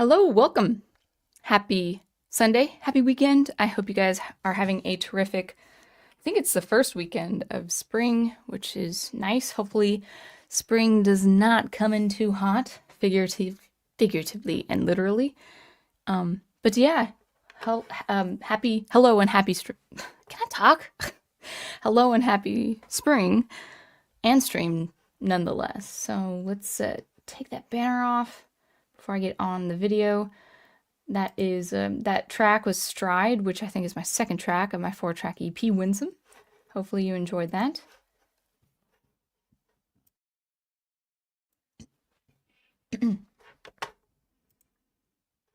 Hello, welcome. Happy Sunday, happy weekend. I hope you guys are having a terrific, I think it's the first weekend of spring, which is nice. Hopefully, spring does not come in too hot, figuratively and literally. But yeah, happy, hello and happy, can I talk? Hello and happy spring and stream nonetheless. So let's take that banner off before I get on the video. That is that track was Stride, which I think is my second track of my 4-track EP, Winsome. Hopefully you enjoyed that.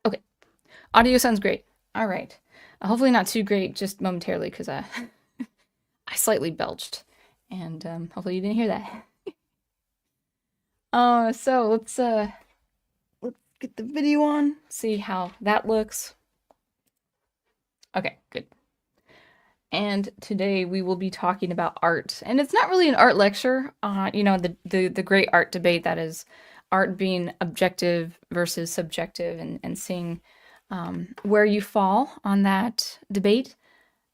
Okay, audio sounds great. All right, hopefully not too great, just momentarily because I slightly belched, and hopefully you didn't hear that. So let's get the video on, see how that looks. Okay, good. And today we will be talking about art. And it's not really an art lecture, the great art debate that is art being objective versus subjective, and seeing where you fall on that debate.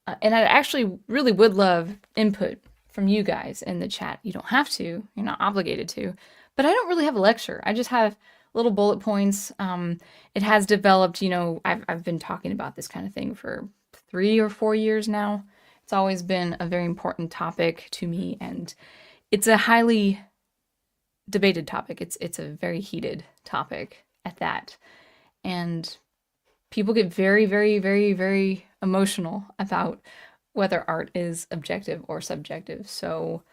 And I actually really would love input from you guys in the chat. You don't have to, you're not obligated to, but I don't really have a lecture. I just have little bullet points. It has developed, I've been talking about this kind of thing for 3 or 4 years now. It's always been a very important topic to me, and it's a highly debated topic. It's a very heated topic at that. And people get very, very, very, very emotional about whether art is objective or subjective. So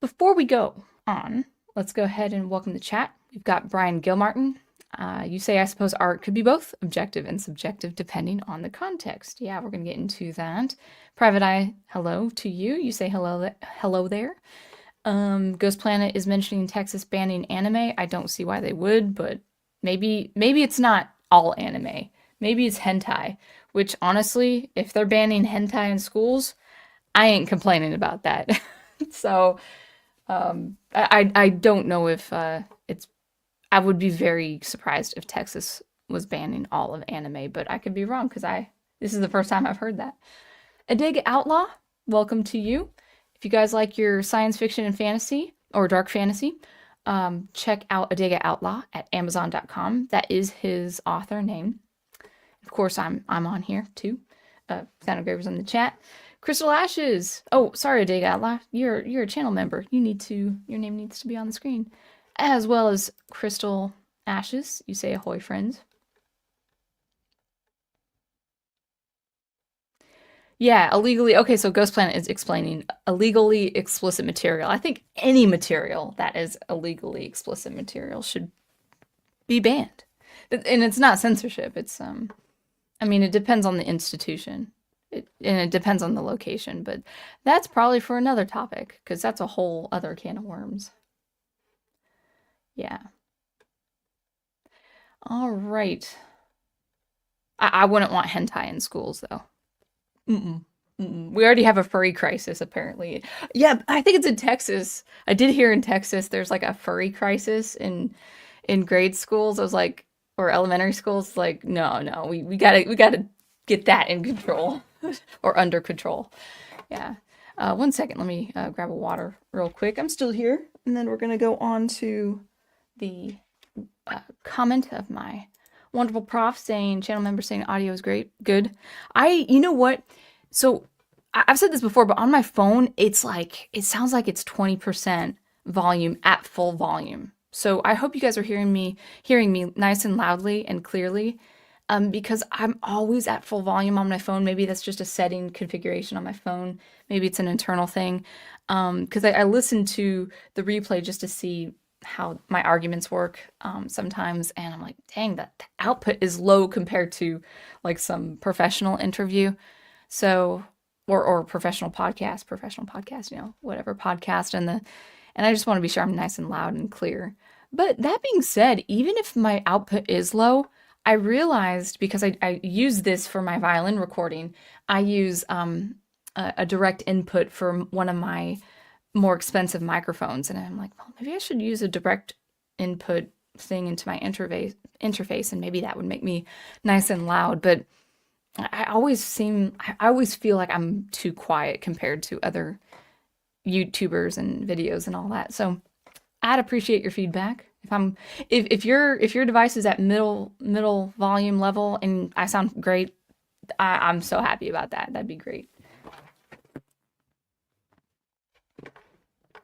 before we go on, let's go ahead and welcome the chat. We've got Brian Gilmartin. You say, I suppose art could be both objective and subjective depending on the context. Yeah, we're going to get into that. Private Eye, hello to you. You say hello there. Ghost Planet is mentioning Texas banning anime. I don't see why they would, but maybe it's not all anime. Maybe it's hentai, which honestly, if they're banning hentai in schools, I ain't complaining about that. So I don't know if it's. I would be very surprised if Texas was banning all of anime, but I could be wrong because this is the first time I've heard that. Adega Outlaw, welcome to you. If you guys like your science fiction and fantasy or dark fantasy, check out Adega Outlaw at Amazon.com. That is his author name. Of course, I'm on here too. Sound Engravers in the chat. Crystal Ashes. Oh, sorry, Adega Outlaw. You're a channel member. Your name needs to be on the screen. As well as Crystal Ashes. You say ahoy, friends. Yeah, illegally. Okay, so Ghost Planet is explaining illegally explicit material. I think any material that is illegally explicit material should be banned. And it's not censorship. It's it depends on the institution. And it depends on the location, but that's probably for another topic because that's a whole other can of worms. Yeah. All right. I wouldn't want hentai in schools though. Mm-mm. Mm-mm. We already have a furry crisis, apparently. Yeah, I think it's in Texas. I did hear in Texas there's like a furry crisis in grade schools. I was like, or elementary schools. Like, no, we gotta get that in control or under control. Yeah. 1 second, let me grab a water real quick. I'm still here, and then we're gonna go on to the comment of my wonderful prof channel member saying audio is great. Good. You know what? So I've said this before, but on my phone, it sounds like it's 20% volume at full volume. So I hope you guys are hearing me nice and loudly and clearly, because I'm always at full volume on my phone. Maybe that's just a setting configuration on my phone. Maybe it's an internal thing. Because I listen to the replay just to see how my arguments work sometimes, and I'm like, dang, that the output is low compared to like some professional interview. So or professional podcast, whatever podcast, and I just want to be sure I'm nice and loud and clear. But that being said, even if my output is low, I realized, because I use this for my violin recording, I use a direct input for one of my more expensive microphones, and I'm like, well, maybe I should use a direct input thing into my interface, and maybe that would make me nice and loud. But I always feel like I'm too quiet compared to other YouTubers and videos and all that. So I'd appreciate your feedback. If your device is at middle volume level and I sound great, I'm so happy about that. That'd be great.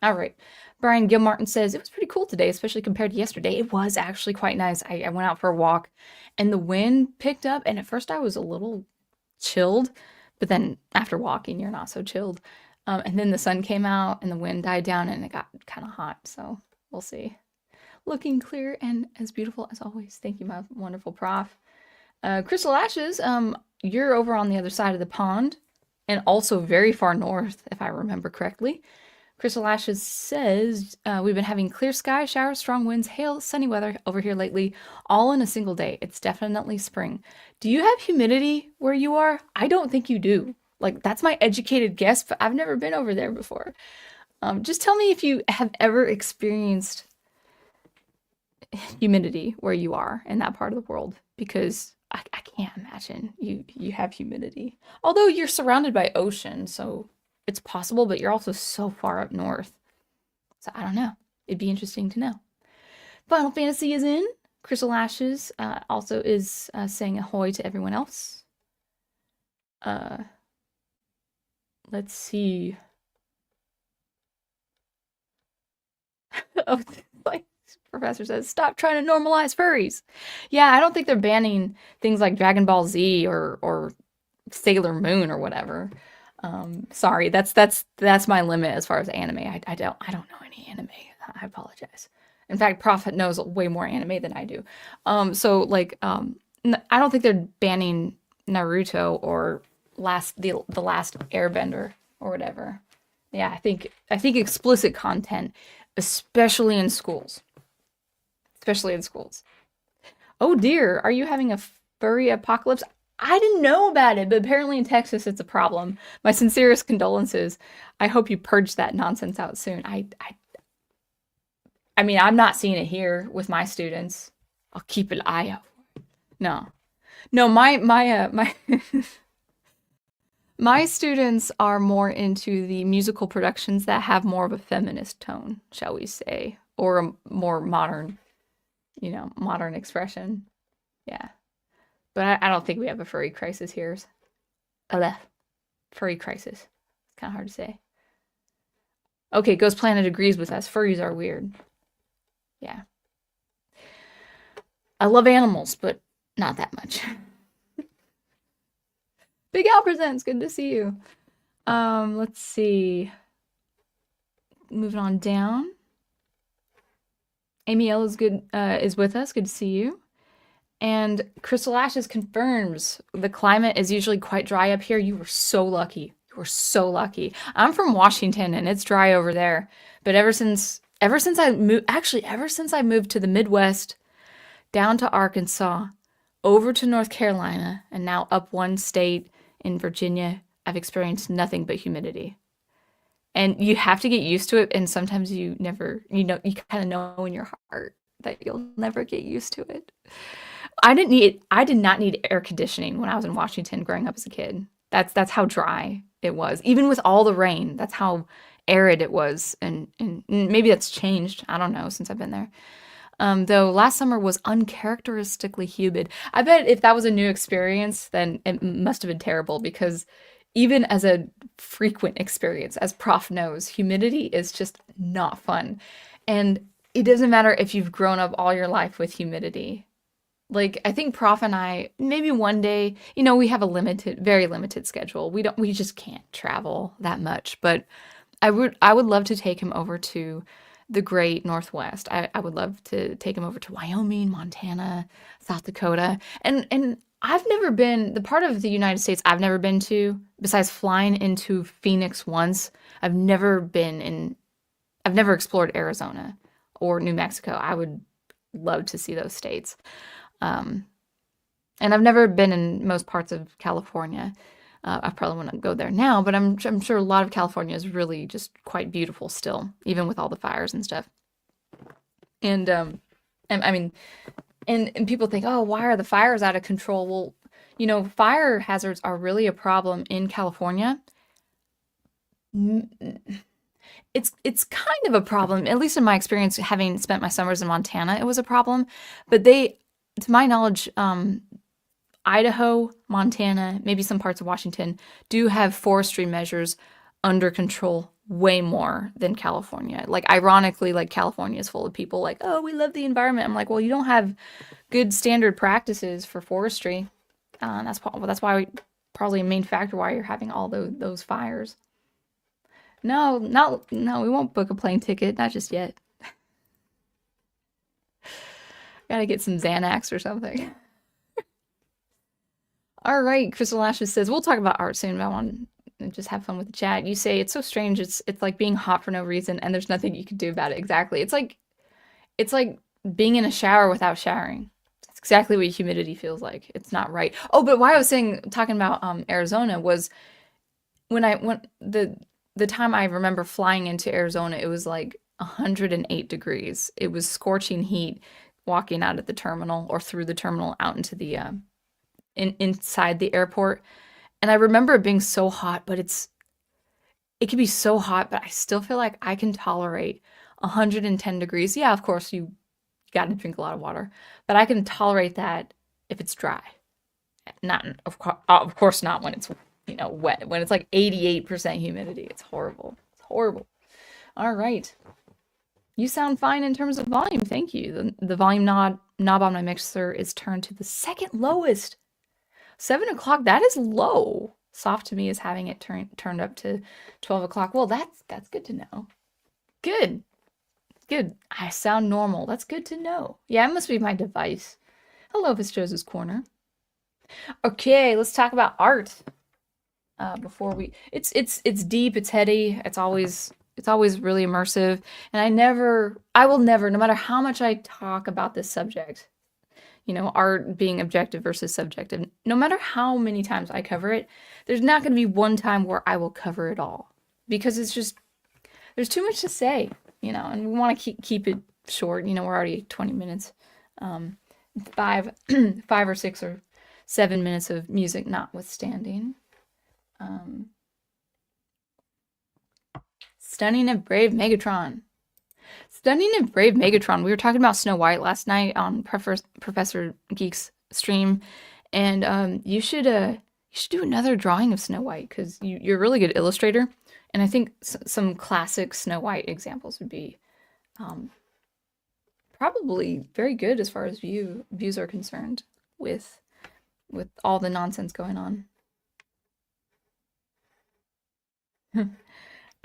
All right. Brian Gilmartin says it was pretty cool today, especially compared to yesterday. It was actually quite nice. I went out for a walk and the wind picked up, and at first I was a little chilled, but then after walking, you're not so chilled. And then the sun came out and the wind died down and it got kind of hot. So we'll see. Looking clear and as beautiful as always. Thank you, my wonderful prof. Crystal Ashes, you're over on the other side of the pond and also very far north, if I remember correctly. Crystal Ashes says, we've been having clear skies, showers, strong winds, hail, sunny weather over here lately, all in a single day. It's definitely spring. Do you have humidity where you are? I don't think you do. Like, that's my educated guess, but I've never been over there before. Just tell me if you have ever experienced humidity where you are in that part of the world, because I can't imagine you have humidity. Although you're surrounded by ocean, so it's possible, but you're also so far up north. So I don't know. It'd be interesting to know. Final Fantasy is in. Crystal Ashes also is saying ahoy to everyone else. Let's see. Oh, like Professor says, stop trying to normalize furries. Yeah, I don't think they're banning things like Dragon Ball Z or Sailor Moon or whatever. Sorry, that's my limit as far as anime. I don't know any anime. I apologize. In fact, Prophet knows way more anime than I do. So like, I don't think they're banning Naruto or the last Airbender or whatever. Yeah, I think explicit content, especially in schools. Especially in schools. Oh dear, are you having a furry apocalypse? I didn't know about it, but apparently in Texas it's a problem. My sincerest condolences. I hope you purge that nonsense out soon. I mean, I'm not seeing it here with my students. I'll keep an eye out. No, my my students are more into the musical productions that have more of a feminist tone, shall we say, or a more modern, modern expression. Yeah. But I don't think we have a furry crisis here. Furry crisis. It's kind of hard to say. Okay, Ghost Planet agrees with us. Furries are weird. Yeah. I love animals, but not that much. Big Al presents. Good to see you. Let's see. Moving on down. Amy L is with us. Good to see you. And Crystal Ashes confirms the climate is usually quite dry up here. You were so lucky. You were so lucky. I'm from Washington and it's dry over there. But ever since I moved to the Midwest, down to Arkansas, over to North Carolina, and now up one state in Virginia, I've experienced nothing but humidity. And you have to get used to it, and sometimes you kind of know in your heart that you'll never get used to it. I did not need air conditioning when I was in Washington growing up as a kid. That's how dry it was. Even with all the rain, that's how arid it was. And maybe that's changed. I don't know, since I've been there. Though last summer was uncharacteristically humid. I bet if that was a new experience, then it must have been terrible, because even as a frequent experience, as Prof knows, humidity is just not fun. And it doesn't matter if you've grown up all your life with humidity. Like, I think Prof and I, maybe one day, we have a very limited schedule. We just can't travel that much. But I would love to take him over to the great Northwest. I would love to take him over to Wyoming, Montana, South Dakota. And I've never been, the part of the United States I've never been to, besides flying into Phoenix once, I've never explored Arizona or New Mexico. I would love to see those states. And I've never been in most parts of California. I probably want to go there now, but I'm sure a lot of California is really just quite beautiful still, even with all the fires and stuff. And And I mean, and people think, oh, why are the fires out of control? Well, fire hazards are really a problem in California. It's kind of a problem, at least in my experience, having spent my summers in Montana, it was a problem. But to my knowledge, Idaho, Montana, maybe some parts of Washington do have forestry measures under control way more than California. Like, ironically, like, California is full of people like, oh, we love the environment. I'm like, well, you don't have good standard practices for forestry. That's why probably a main factor why you're having all those fires. No, we won't book a plane ticket, not just yet. Gotta get some Xanax or something. All right, Crystal Ashes says we'll talk about art soon, but I want to just have fun with the chat. You say it's so strange. It's like being hot for no reason, and there's nothing you can do about it. Exactly. It's like being in a shower without showering. It's exactly what humidity feels like. It's not right. Oh, but why I was talking about Arizona was when I went the time I remember flying into Arizona, it was like 108 degrees. It was scorching heat walking out at the terminal or through the terminal out into the inside the airport. And I remember it being so hot, but it can be so hot, but I still feel like I can tolerate 110 degrees. Yeah, of course you got to drink a lot of water, but I can tolerate that if it's dry. Not of course not when it's wet. When it's like 88% humidity, it's horrible. It's horrible. All right. You sound fine in terms of volume. Thank you. The volume knob on my mixer is turned to the second lowest. 7 o'clock, that is low. Soft to me is having it turned up to 12 o'clock. Well, that's good to know. Good. Good. I sound normal. That's good to know. Yeah, it must be my device. Hello, if it's Joseph's Corner. Okay, let's talk about art. Before it's deep, it's heady, it's always really immersive, and I will never, no matter how much I talk about this subject, art being objective versus subjective, no matter how many times I cover it, there's not going to be one time where I will cover it all, because it's just, there's too much to say, and we want to keep it short. We're already 20 minutes, 5 or 6 or 7 minutes of music notwithstanding. Stunning and Brave Megatron. Stunning and Brave Megatron. We were talking about Snow White last night on Professor Geek's stream, and you should do another drawing of Snow White, because you're a really good illustrator, and I think some classic Snow White examples would be probably very good as far as views are concerned with all the nonsense going on.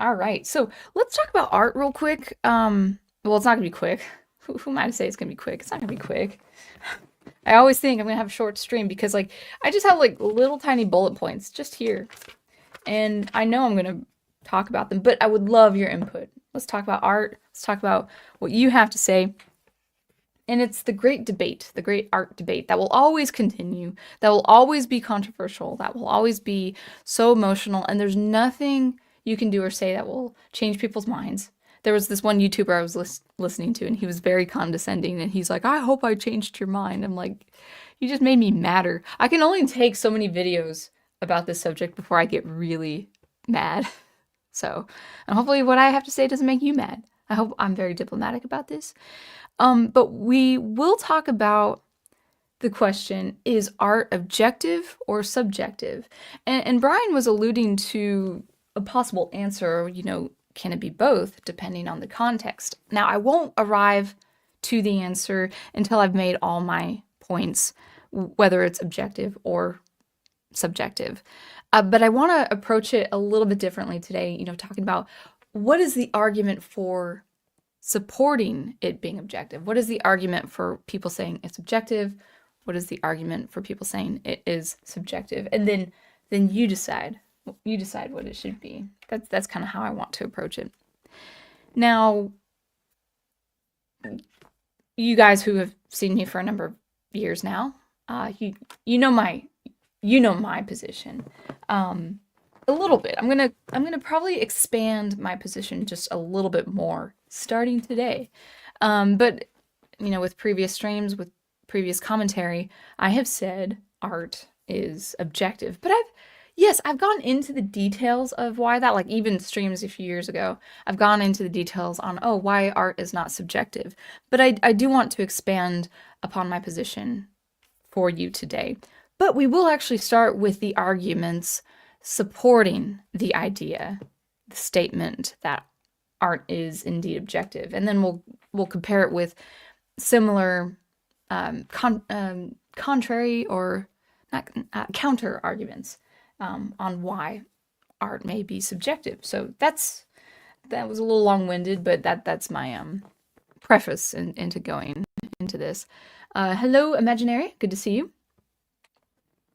All right, so let's talk about art real quick. Well, it's not gonna be quick. Who am I to say it's gonna be quick? It's not gonna be quick. I always think I'm gonna have a short stream because, like, I just have like little tiny bullet points just here, and I know I'm gonna talk about them, but I would love your input. Let's talk about art. Let's talk about what you have to say. And it's the great debate, the great art debate that will always continue, that will always be controversial, that will always be so emotional, and there's nothing you can do or say that will change people's minds. There was this one YouTuber I was listening to, and he was very condescending, and he's like, I hope I changed your mind. I'm like, you just made me madder. I can only take so many videos about this subject before I get really mad. So, and hopefully what I have to say doesn't make you mad. I hope I'm very diplomatic about this. But we will talk about the question, is art objective or subjective? And Brian was alluding to a possible answer, can it be both, depending on the context? Now, I won't arrive to the answer until I've made all my points, whether it's objective or subjective. But I want to approach it a little bit differently today, talking about what is the argument for supporting it being objective? What is the argument for people saying it's objective? What is the argument for people saying it is subjective? And then you decide. You decide what it should be. That's kind of how I want to approach it. Now, you guys who have seen me for a number of years now, you know my position. A little bit. I'm gonna probably expand my position just a little bit more starting today. But with previous streams, with previous commentary, I have said art is objective. But I've gone into the details of why that, like even streams a few years ago, I've gone into the details on, why art is not subjective. But I do want to expand upon my position for you today. But we will actually start with the arguments supporting the idea, the statement that art is indeed objective. And then we'll compare it with similar contrary or not, counter arguments on why art may be subjective. So that was a little long-winded, but that's my preface into going into this. Hello, Imaginary. Good to see you.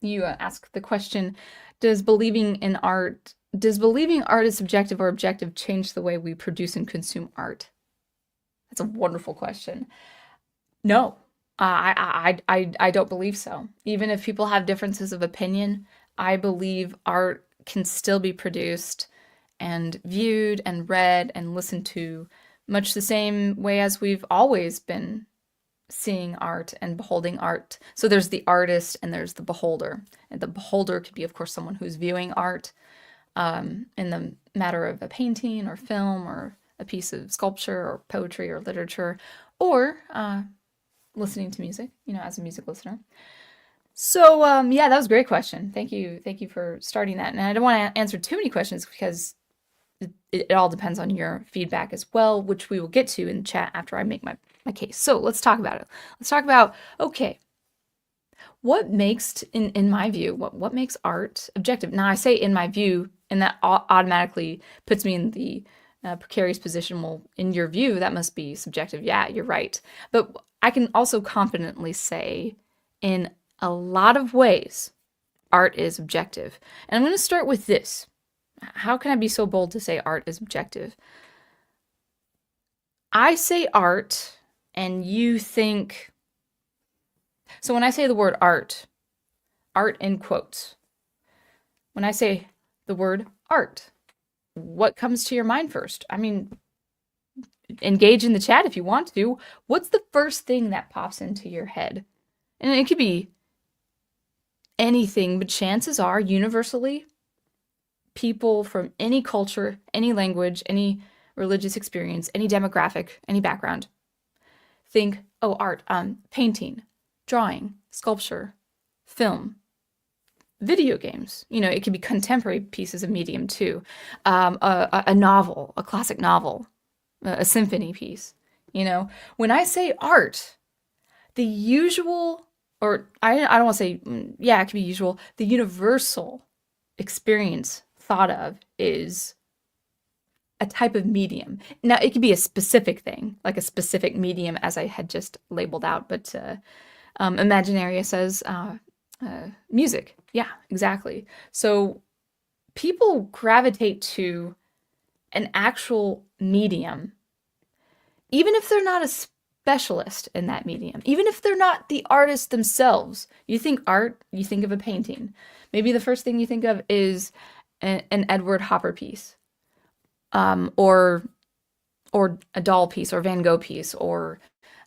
You ask the question, does believing art is subjective or objective change the way we produce and consume art? That's a wonderful question. No, I don't believe so. Even if people have differences of opinion, I believe art can still be produced and viewed and read and listened to much the same way as we've always been seeing art and beholding art. So there's the artist and there's the beholder. And the beholder could be, of course, someone who's viewing art in the matter of a painting or film or a piece of sculpture or poetry or literature, or listening to music, as a music listener. So that was a great question. Thank you for starting that. And I don't want to answer too many questions because it all depends on your feedback as well, which we will get to in the chat after I make my case. So let's talk about it. Let's talk about, okay, what makes, in my view, what makes art objective? Now I say in my view, and that automatically puts me in the precarious position. Well, in your view, that must be subjective. Yeah, you're right. But I can also confidently say in a lot of ways, art is objective. And I'm going to start with this. How can I be so bold to say art is objective? I say art, and you think... So when I say the word art in quotes, when I say the word art, what comes to your mind first? I mean, engage in the chat if you want to. What's the first thing that pops into your head? And it could be anything, but chances are, universally, people from any culture, any language, any religious experience, any demographic, any background, think, art, painting, drawing, sculpture, film, video games. It could be contemporary pieces of medium too. A novel, a classic novel, a symphony piece. When I say art, the usual, or I don't want to say, it could be usual, the universal experience thought of is a type of medium. Now, it could be a specific thing, like a specific medium as I had just labeled out, but Imaginaria says music. Yeah, exactly. So people gravitate to an actual medium, even if they're not a specialist in that medium, even if they're not the artist themselves. You think art, you think of a painting. Maybe the first thing you think of is an Edward Hopper piece, or a Dahl piece, or Van Gogh piece, or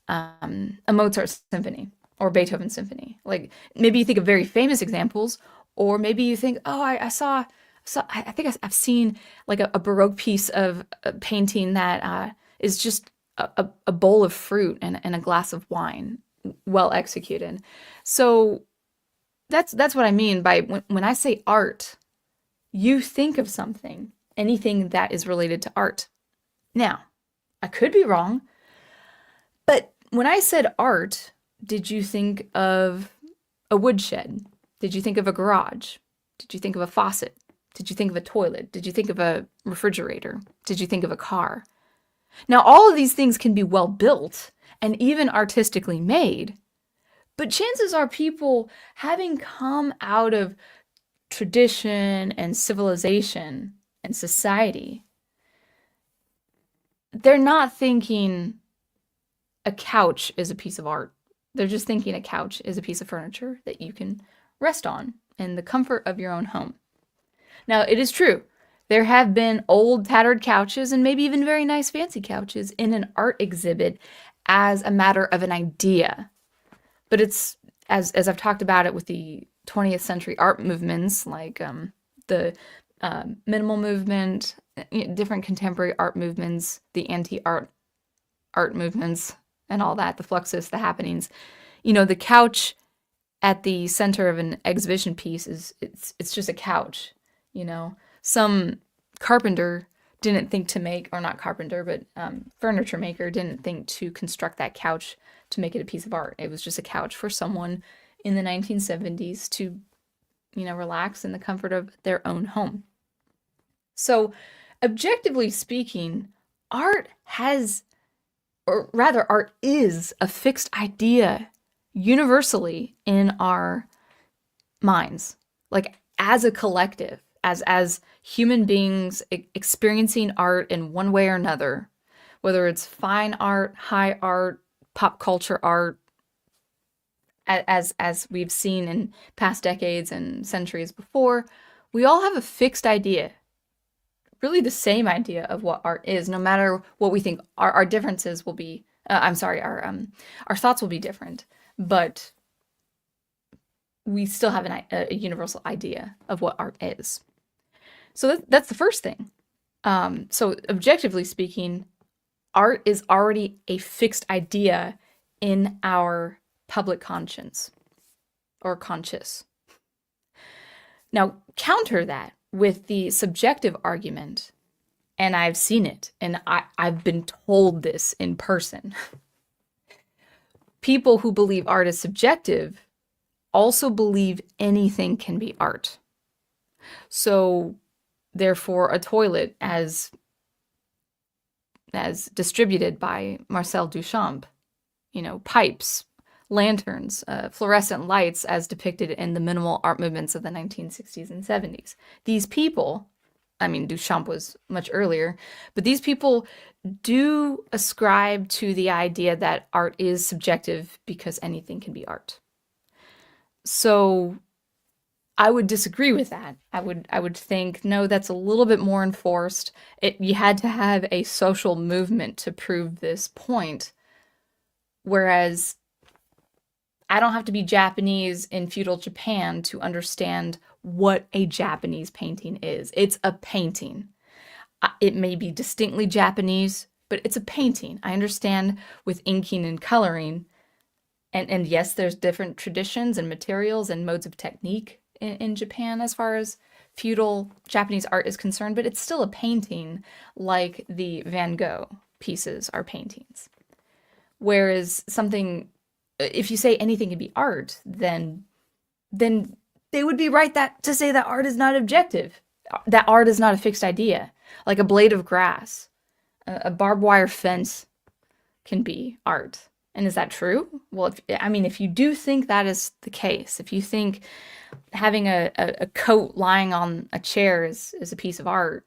a Mozart symphony, or Beethoven symphony. Like, maybe you think of very famous examples, or maybe you think, I think I've seen like a Baroque piece of a painting that is just a bowl of fruit and a glass of wine, well executed. So that's what I mean by when I say art, you think of something, anything that is related to art. Now, I could be wrong, but when I said art, did you think of a woodshed? Did you think of a garage? Did you think of a faucet? Did you think of a toilet? Did you think of a refrigerator? Did you think of a car? Now, all of these things can be well built and even artistically made, but chances are people, having come out of tradition and civilization and society, they're not thinking a couch is a piece of art. They're just thinking a couch is a piece of furniture that you can rest on in the comfort of your own home. Now, it is true, there have been old tattered couches and maybe even very nice fancy couches in an art exhibit as a matter of an idea. But it's, as I've talked about it with the 20th century art movements, like the minimal movement, different contemporary art movements, the anti-art movements, and all that, the fluxus, the happenings. The couch at the center of an exhibition piece it's just a couch. Some carpenter didn't think to make, or not carpenter, but furniture maker didn't think to construct that couch to make it a piece of art. It was just a couch for someone in the 1970s to, relax in the comfort of their own home. So, objectively speaking, art has, or rather, art is a fixed idea universally in our minds, like as a collective, as human beings experiencing art in one way or another, whether it's fine art, high art, pop culture art, as we've seen in past decades and centuries before, we all have a fixed idea, really the same idea of what art is, no matter what we think. Our differences will be, our thoughts will be different, but we still have a universal idea of what art is. So that's the first thing. So objectively speaking, art is already a fixed idea in our public conscience or conscious. Now, counter that with the subjective argument, and I've seen it, and I've been told this in person. People who believe art is subjective also believe anything can be art. So, therefore, a toilet, as distributed by Marcel Duchamp, pipes, lanterns, fluorescent lights, as depicted in the minimal art movements of the 1960s and 70s. These people, Duchamp was much earlier, but these people do ascribe to the idea that art is subjective because anything can be art. So I would disagree with that. I would think, no, that's a little bit more enforced. You had to have a social movement to prove this point. Whereas I don't have to be Japanese in feudal Japan to understand what a Japanese painting is. It's a painting. It may be distinctly Japanese, but it's a painting. I understand with inking and coloring. And yes, there's different traditions and materials and modes of technique in Japan as far as feudal Japanese art is concerned, but it's still a painting, like the Van Gogh pieces are paintings. Whereas if you say anything can be art, then they would be right to say that art is not objective, that art is not a fixed idea, like a blade of grass, a barbed wire fence can be art. And is that true? Well, if you do think that is the case, if you think having a coat lying on a chair is a piece of art,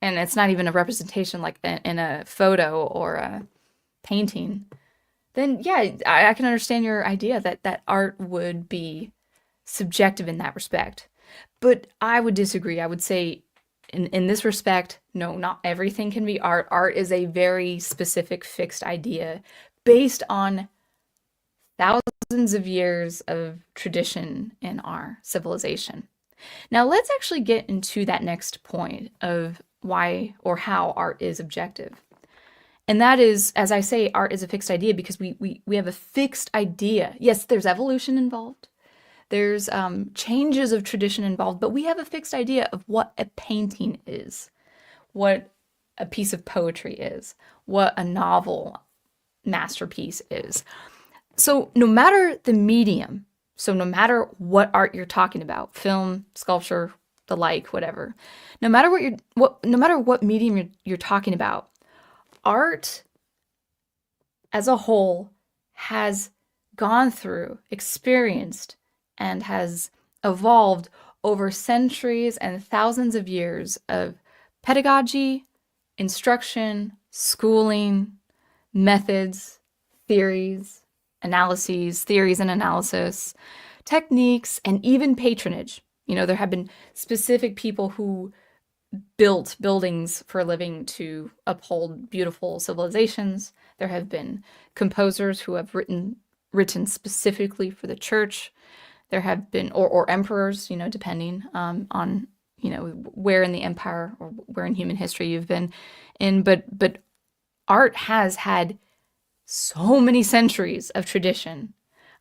and it's not even a representation like in a photo or a painting, then yeah, I can understand your idea that art would be subjective in that respect. But I would disagree. I would say in this respect, no, not everything can be art. Art is a very specific fixed idea based on thousands of years of tradition in our civilization. Now, let's actually get into that next point of why or how art is objective. And that is, as I say, art is a fixed idea because we have a fixed idea. Yes, there's evolution involved. There's changes of tradition involved, but we have a fixed idea of what a painting is, what a piece of poetry is, what a novel masterpiece is. So no matter the medium, so no matter what art you're talking about, film, sculpture, the like, whatever, no matter what medium you're talking about, art as a whole has gone through, experienced, and has evolved over centuries and thousands of years of pedagogy, instruction, schooling, methods, theories and analysis, techniques, and even patronage. There have been specific people who built buildings for a living to uphold beautiful civilizations. There have been composers who have written specifically for the church. There have been, or emperors, depending on, where in the empire or where in human history you've been in. But art has had so many centuries of tradition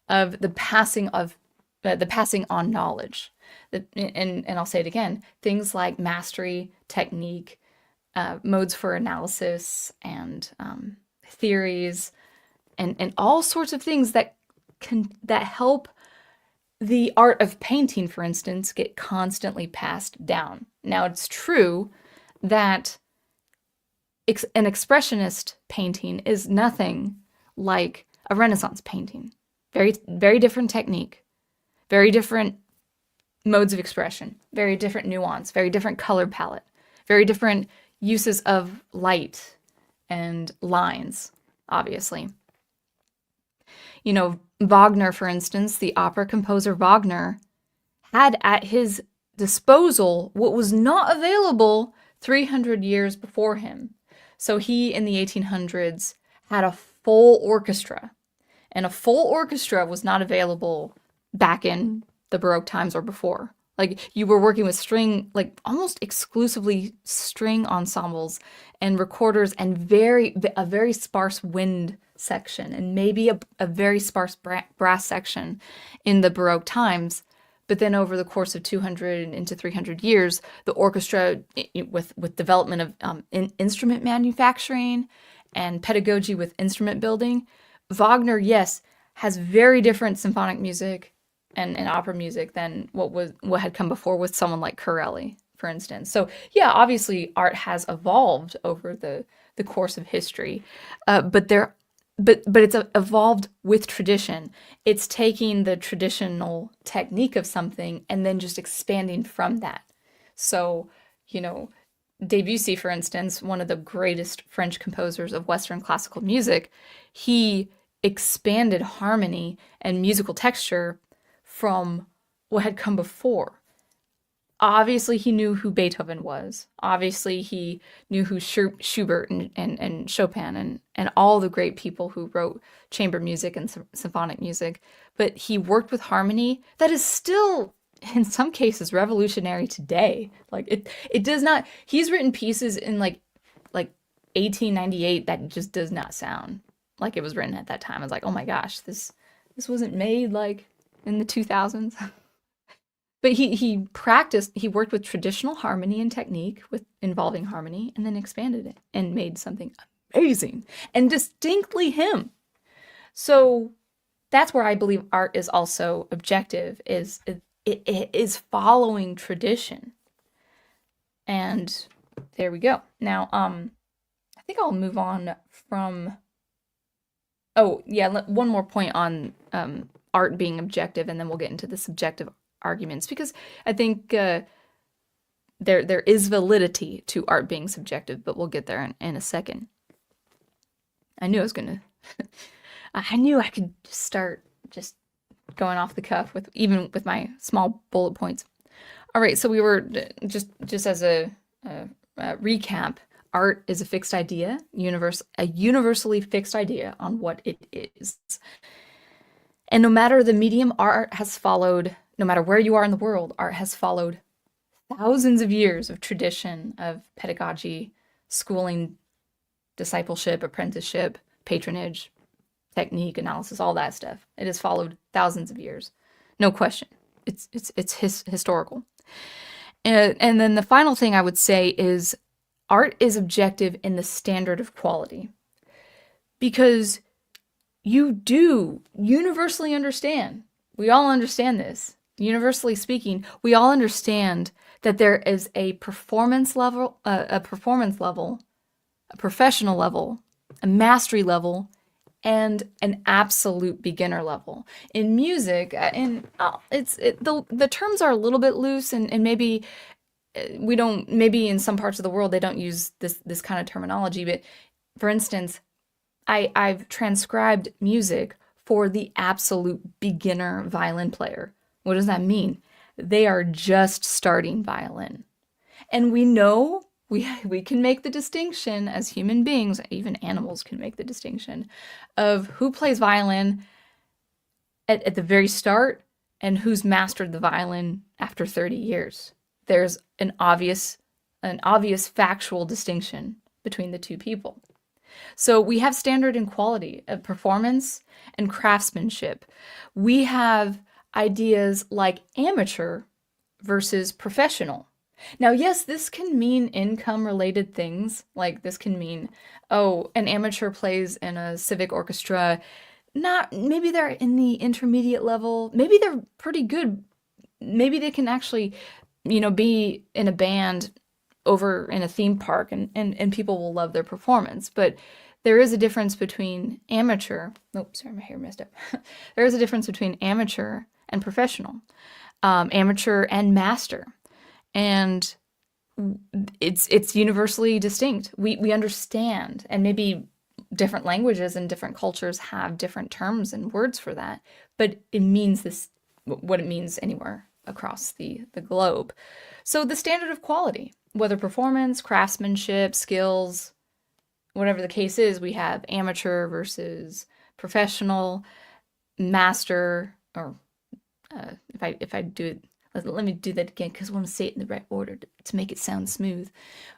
of the passing on knowledge. And I'll say it again, things like mastery, technique, modes for analysis, and theories, and all sorts of things that help the art of painting, for instance, get constantly passed down. Now, it's true that an expressionist painting is nothing like a Renaissance painting. Very, very different technique, very different modes of expression, very different nuance, very different color palette, very different uses of light and lines, obviously. Wagner, for instance, the opera composer Wagner, had at his disposal what was not available 300 years before him. So he, in the 1800s, had a full orchestra. And a full orchestra was not available back in the Baroque times or before. Like, you were working with string, like almost exclusively string ensembles and recorders, and a very sparse wind section, and maybe a very sparse brass section in the Baroque times. But then over the course of 200 into 300 years, the orchestra, with development of instrument manufacturing and pedagogy with instrument building, Wagner, yes, has very different symphonic music and opera music than what had come before with someone like Corelli, for instance. So yeah, obviously art has evolved over the course of history, but it's evolved with tradition. It's taking the traditional technique of something and then just expanding from that. So, Debussy, for instance, one of the greatest French composers of Western classical music, he expanded harmony and musical texture from what had come before. Obviously, he knew who Beethoven was. Obviously, he knew who Schubert and Chopin and all the great people who wrote chamber music and symphonic music. But he worked with harmony that is still, in some cases, revolutionary today. Like, it does not. He's written pieces in like 1898 that just does not sound like it was written at that time. It's like, oh my gosh, this wasn't made like in the 2000s. But he worked with traditional harmony and technique involving harmony, and then expanded it and made something amazing and distinctly him. So that's where I believe art is also objective, it is following tradition. And there we go. Now, I think I'll move on from, oh yeah, one more point on art being objective, and then we'll get into the subjective arguments, because I think there is validity to art being subjective, but we'll get there in a second. I knew I was gonna I knew I could start just going off the cuff with my small bullet points. All right, so we were just as a recap. Art is a fixed idea, a universally fixed idea on what it is. And no matter the medium, art has followed. No matter where you are in the world, art has followed thousands of years of tradition, of pedagogy, schooling, discipleship, apprenticeship, patronage, technique, analysis, all that stuff. It has followed thousands of years. No question. It's historical. And then the final thing I would say is art is objective in the standard of quality. Because you do universally understand, we all understand this, universally speaking, we all understand that there is a performance level, a professional level, a mastery level, and an absolute beginner level. In music, the terms are a little bit loose, and maybe maybe in some parts of the world they don't use this kind of terminology, but for instance, I've transcribed music for the absolute beginner violin player. What does that mean? They are just starting violin. And we know we can make the distinction as human beings, even animals can make the distinction of who plays violin at the very start and who's mastered the violin after 30 years. There's an obvious factual distinction between the two people. So we have standard and quality of performance and craftsmanship. We have ideas like amateur versus professional. Now, yes, this can mean income related things. Like this can mean, oh, an amateur plays in a civic orchestra. Not, maybe they're in the intermediate level. Maybe they're pretty good. Maybe they can actually, be in a band over in a theme park and people will love their performance. But there is a difference between amateur. Oh, sorry, my hair messed up. There is a difference between amateur and professional, amateur and master. And it's universally distinct. We understand, and maybe different languages and different cultures have different terms and words for that, but it means this what it means anywhere across the globe. So the standard of quality, whether performance, craftsmanship, skills, whatever the case is, we have amateur versus professional, master, or if I do it, let me do that again because I want to say it in the right order to make it sound smooth.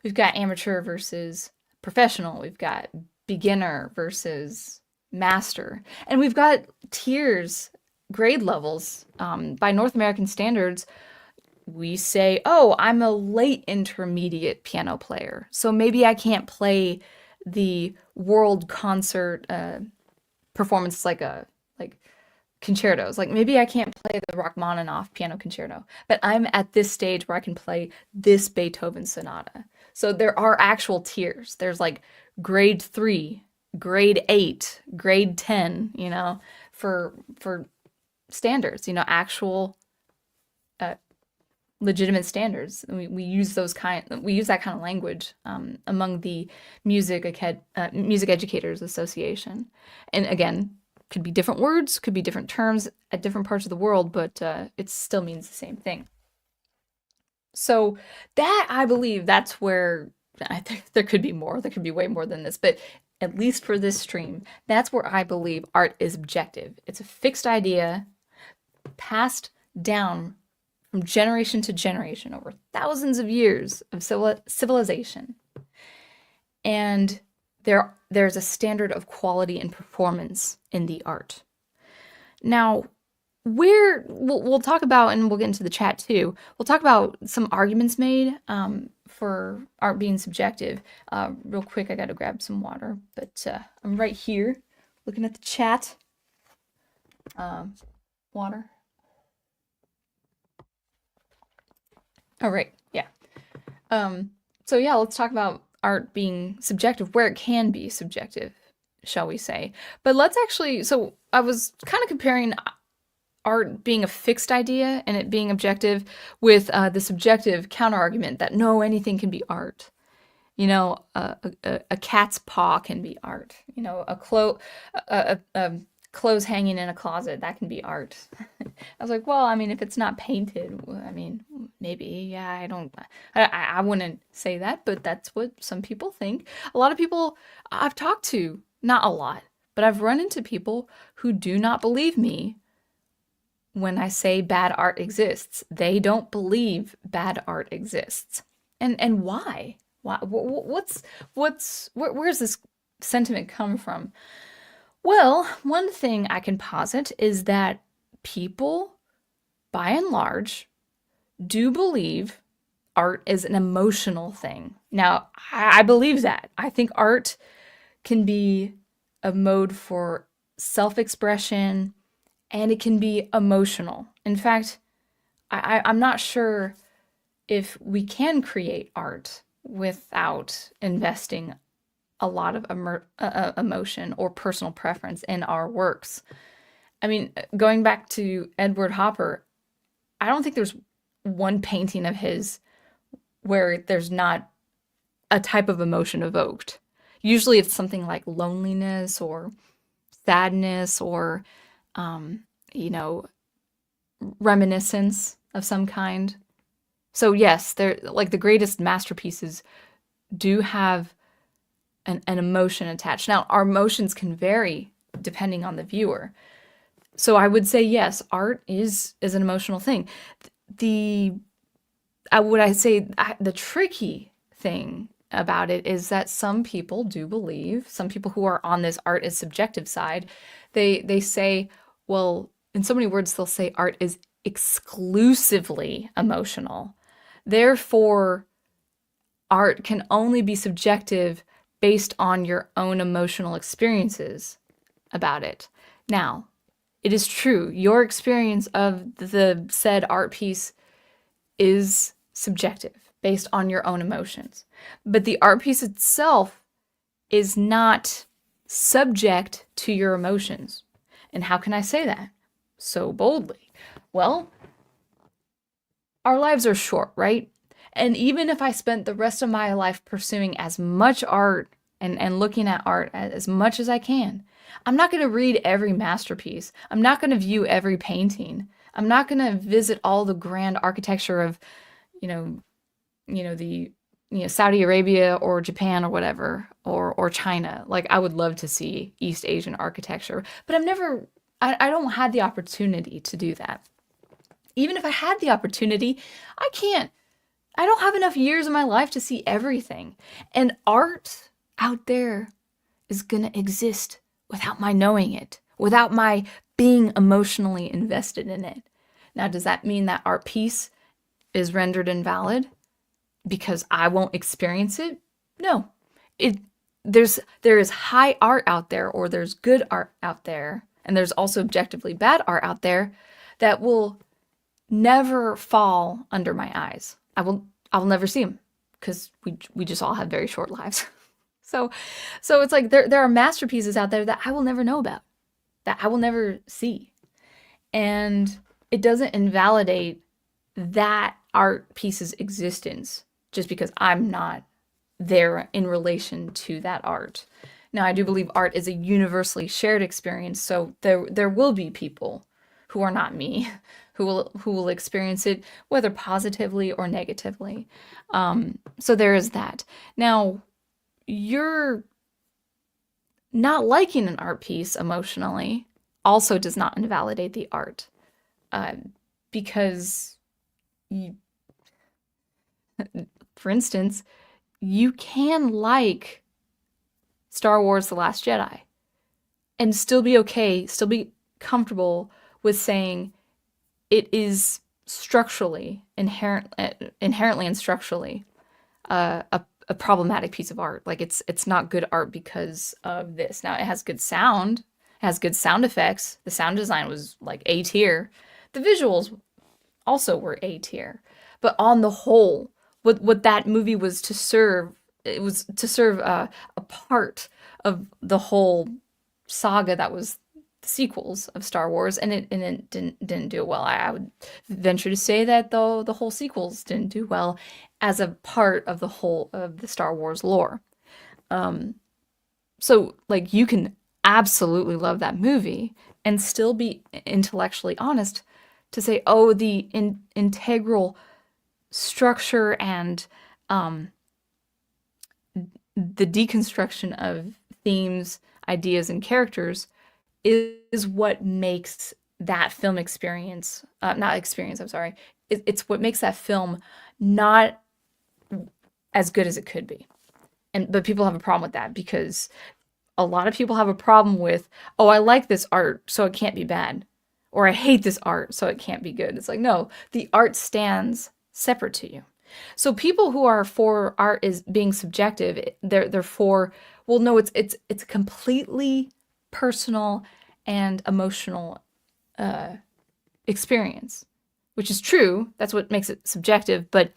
We've got amateur versus professional. We've got beginner versus master. And we've got tiers, grade levels. By North American standards, we say, oh, I'm a late intermediate piano player. So maybe I can't play the world concert performance like concertos. Like maybe I can't play the Rachmaninoff piano concerto, but I'm at this stage where I can play this Beethoven sonata. So there are actual tiers. There's like grade 3, grade 8, grade 10, for standards, actual legitimate standards. We use that kind of language among the Music Educators Association. And again, could be different words, could be different terms at different parts of the world, but it still means the same thing. So that, I believe, that's where I think there could be more. There could be way more than this, but at least for this stream, that's where I believe art is objective. It's a fixed idea passed down from generation to generation over thousands of years of civilization. And there's a standard of quality and performance in the art. Now, we'll talk about, and we'll get into the chat too, we'll talk about some arguments made for art being subjective. Real quick, I gotta grab some water, but I'm right here looking at the chat. Water. All right, yeah. So yeah, let's talk about art being subjective, where it can be subjective, shall we say. But let's actually, so I was kind of comparing art being a fixed idea and it being objective with the subjective counter-argument that no, anything can be art. A cat's paw can be art. A clothes hanging in a closet, that can be art. I was like, well, I mean, if it's not painted, I mean, maybe, yeah, I wouldn't say that, but that's what some people think. A lot of people I've talked to, not a lot, but I've run into people who do not believe me when I say bad art exists. They don't believe bad art exists. And why? Why? Where's this sentiment come from? Well, one thing I can posit is that people, by and large, do believe art is an emotional thing. Now, I believe that. I think art can be a mode for self-expression, and it can be emotional. In fact, I'm not sure if we can create art without investing a lot of emotion or personal preference in our works. I mean, going back to Edward Hopper, I don't think there's one painting of his where there's not a type of emotion evoked. Usually it's something like loneliness or sadness or, reminiscence of some kind. So yes, they're like the greatest masterpieces do have an emotion attached. Now, our emotions can vary depending on the viewer. So I would say yes, art is an emotional thing. The I would I say the tricky thing about it is that some people do believe, some people who are on this art is subjective side, they say, well, in so many words, they'll say art is exclusively emotional. Therefore, art can only be subjective based on your own emotional experiences about it. Now, it is true, your experience of the said art piece is subjective based on your own emotions. But the art piece itself is not subject to your emotions. And how can I say that so boldly? Well, our lives are short, right? And even if I spent the rest of my life pursuing as much art and looking at art as much as I can, I'm not going to read every masterpiece. I'm not going to view every painting. I'm not going to visit all the grand architecture of, you know, the Saudi Arabia or Japan or whatever or China. Like I would love to see East Asian architecture, but I don't have the opportunity to do that. Even if I had the opportunity, I can't. I don't have enough years of my life to see everything. And art out there is going to exist without my knowing it, without my being emotionally invested in it. Now, does that mean that art piece is rendered invalid because I won't experience it? No. It there is high art out there, or there's good art out there, and there's also objectively bad art out there that will never fall under my eyes. I will never see them because we just all have very short lives. So it's like there are masterpieces out there that I will never know about, that I will never see. And it doesn't invalidate that art piece's existence just because I'm not there in relation to that art. Now, I do believe art is a universally shared experience, so there will be people who are not me who will experience it whether positively or negatively. So there is that. Now, you're not liking an art piece emotionally also does not invalidate the art, uh, because you, for instance, you can like Star Wars: The Last Jedi and still be okay, still be comfortable with saying it is inherently and structurally a problematic piece of art. Like it's not good art because of this. Now it has good sound, it has good sound effects. The sound design was like A tier. The visuals also were A tier. But on the whole, what that movie was to serve, it was to serve a part of the whole saga that was the sequels of Star Wars, and it didn't do it well. I would venture to say that though the whole sequels didn't do well as a part of the whole of the Star Wars lore. Um, so like you can absolutely love that movie and still be intellectually honest to say, oh, the integral structure and um, the deconstruction of themes, ideas, and characters is what makes that film experience, not experience, I'm sorry, it's what makes that film not as good as it could be. But people have a problem with that because a lot of people have a problem with, oh, I like this art, so it can't be bad. Or I hate this art, so it can't be good. It's like, no, the art stands separate to you. So people who are for art is being subjective, they're for, well, no, it's completely personal and emotional experience, which is true. That's what makes it subjective, but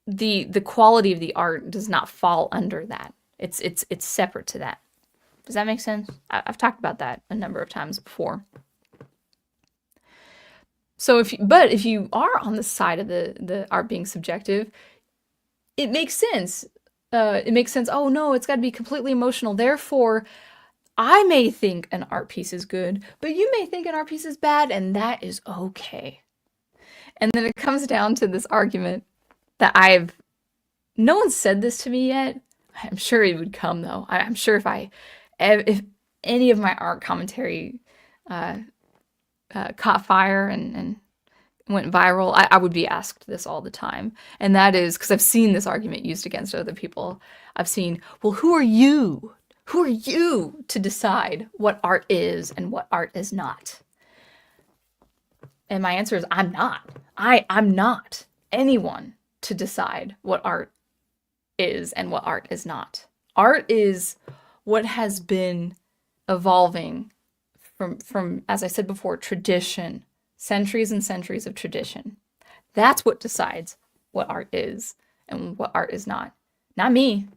the quality of the art does not fall under that. It's separate to that. Does that make sense? I've talked about that a number of times before. So if you are on the side of the art being subjective, it makes sense. It makes sense. Oh no, it's got to be completely emotional. Therefore, I may think an art piece is good, but you may think an art piece is bad, and that is okay. And then it comes down to this argument that I've no one said this to me yet. I'm sure it would come though. I'm sure if any of my art commentary uh, caught fire and went viral, I would be asked this all the time. And that is because I've seen this argument used against other people. I've seen, well, who are you? Who are you to decide what art is and what art is not? And my answer is I'm not. I'm not anyone to decide what art is and what art is not. Art is what has been evolving from as I said before, tradition, centuries and centuries of tradition. That's what decides what art is and what art is not. Not me.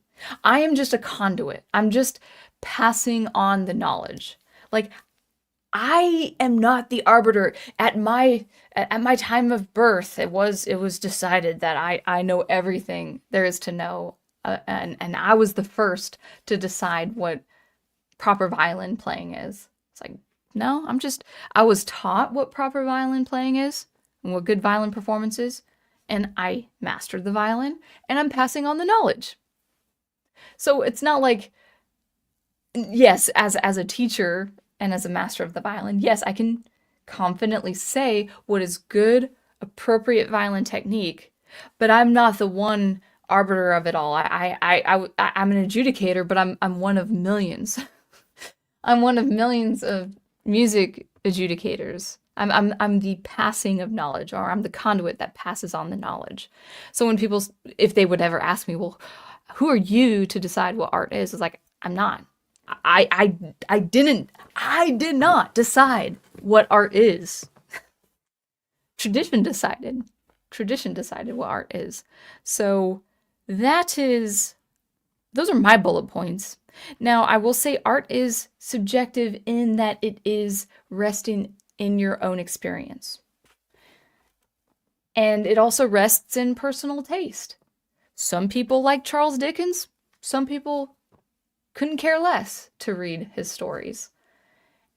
I am just a conduit. I'm just passing on the knowledge. Like I am not the arbiter. At my time of birth, it was decided that I know everything there is to know, and I was the first to decide what proper violin playing is. It's like, no, I was taught what proper violin playing is and what good violin performance is, and I mastered the violin, and I'm passing on the knowledge. So it's not like, yes, as a teacher and as a master of the violin, yes, I can confidently say what is good, appropriate violin technique, but I'm not the one arbiter of it all. I'm an adjudicator, but I'm one of millions. I'm one of millions of music adjudicators. I'm the passing of knowledge, or I'm the conduit that passes on the knowledge. So when people, if they would ever ask me, well, who are you to decide what art is? It's like, I'm not. I did not decide what art is. Tradition decided. Tradition decided what art is. So those are my bullet points. Now, I will say art is subjective in that it is resting in your own experience. And it also rests in personal taste. Some people like Charles Dickens. Some people couldn't care less to read his stories.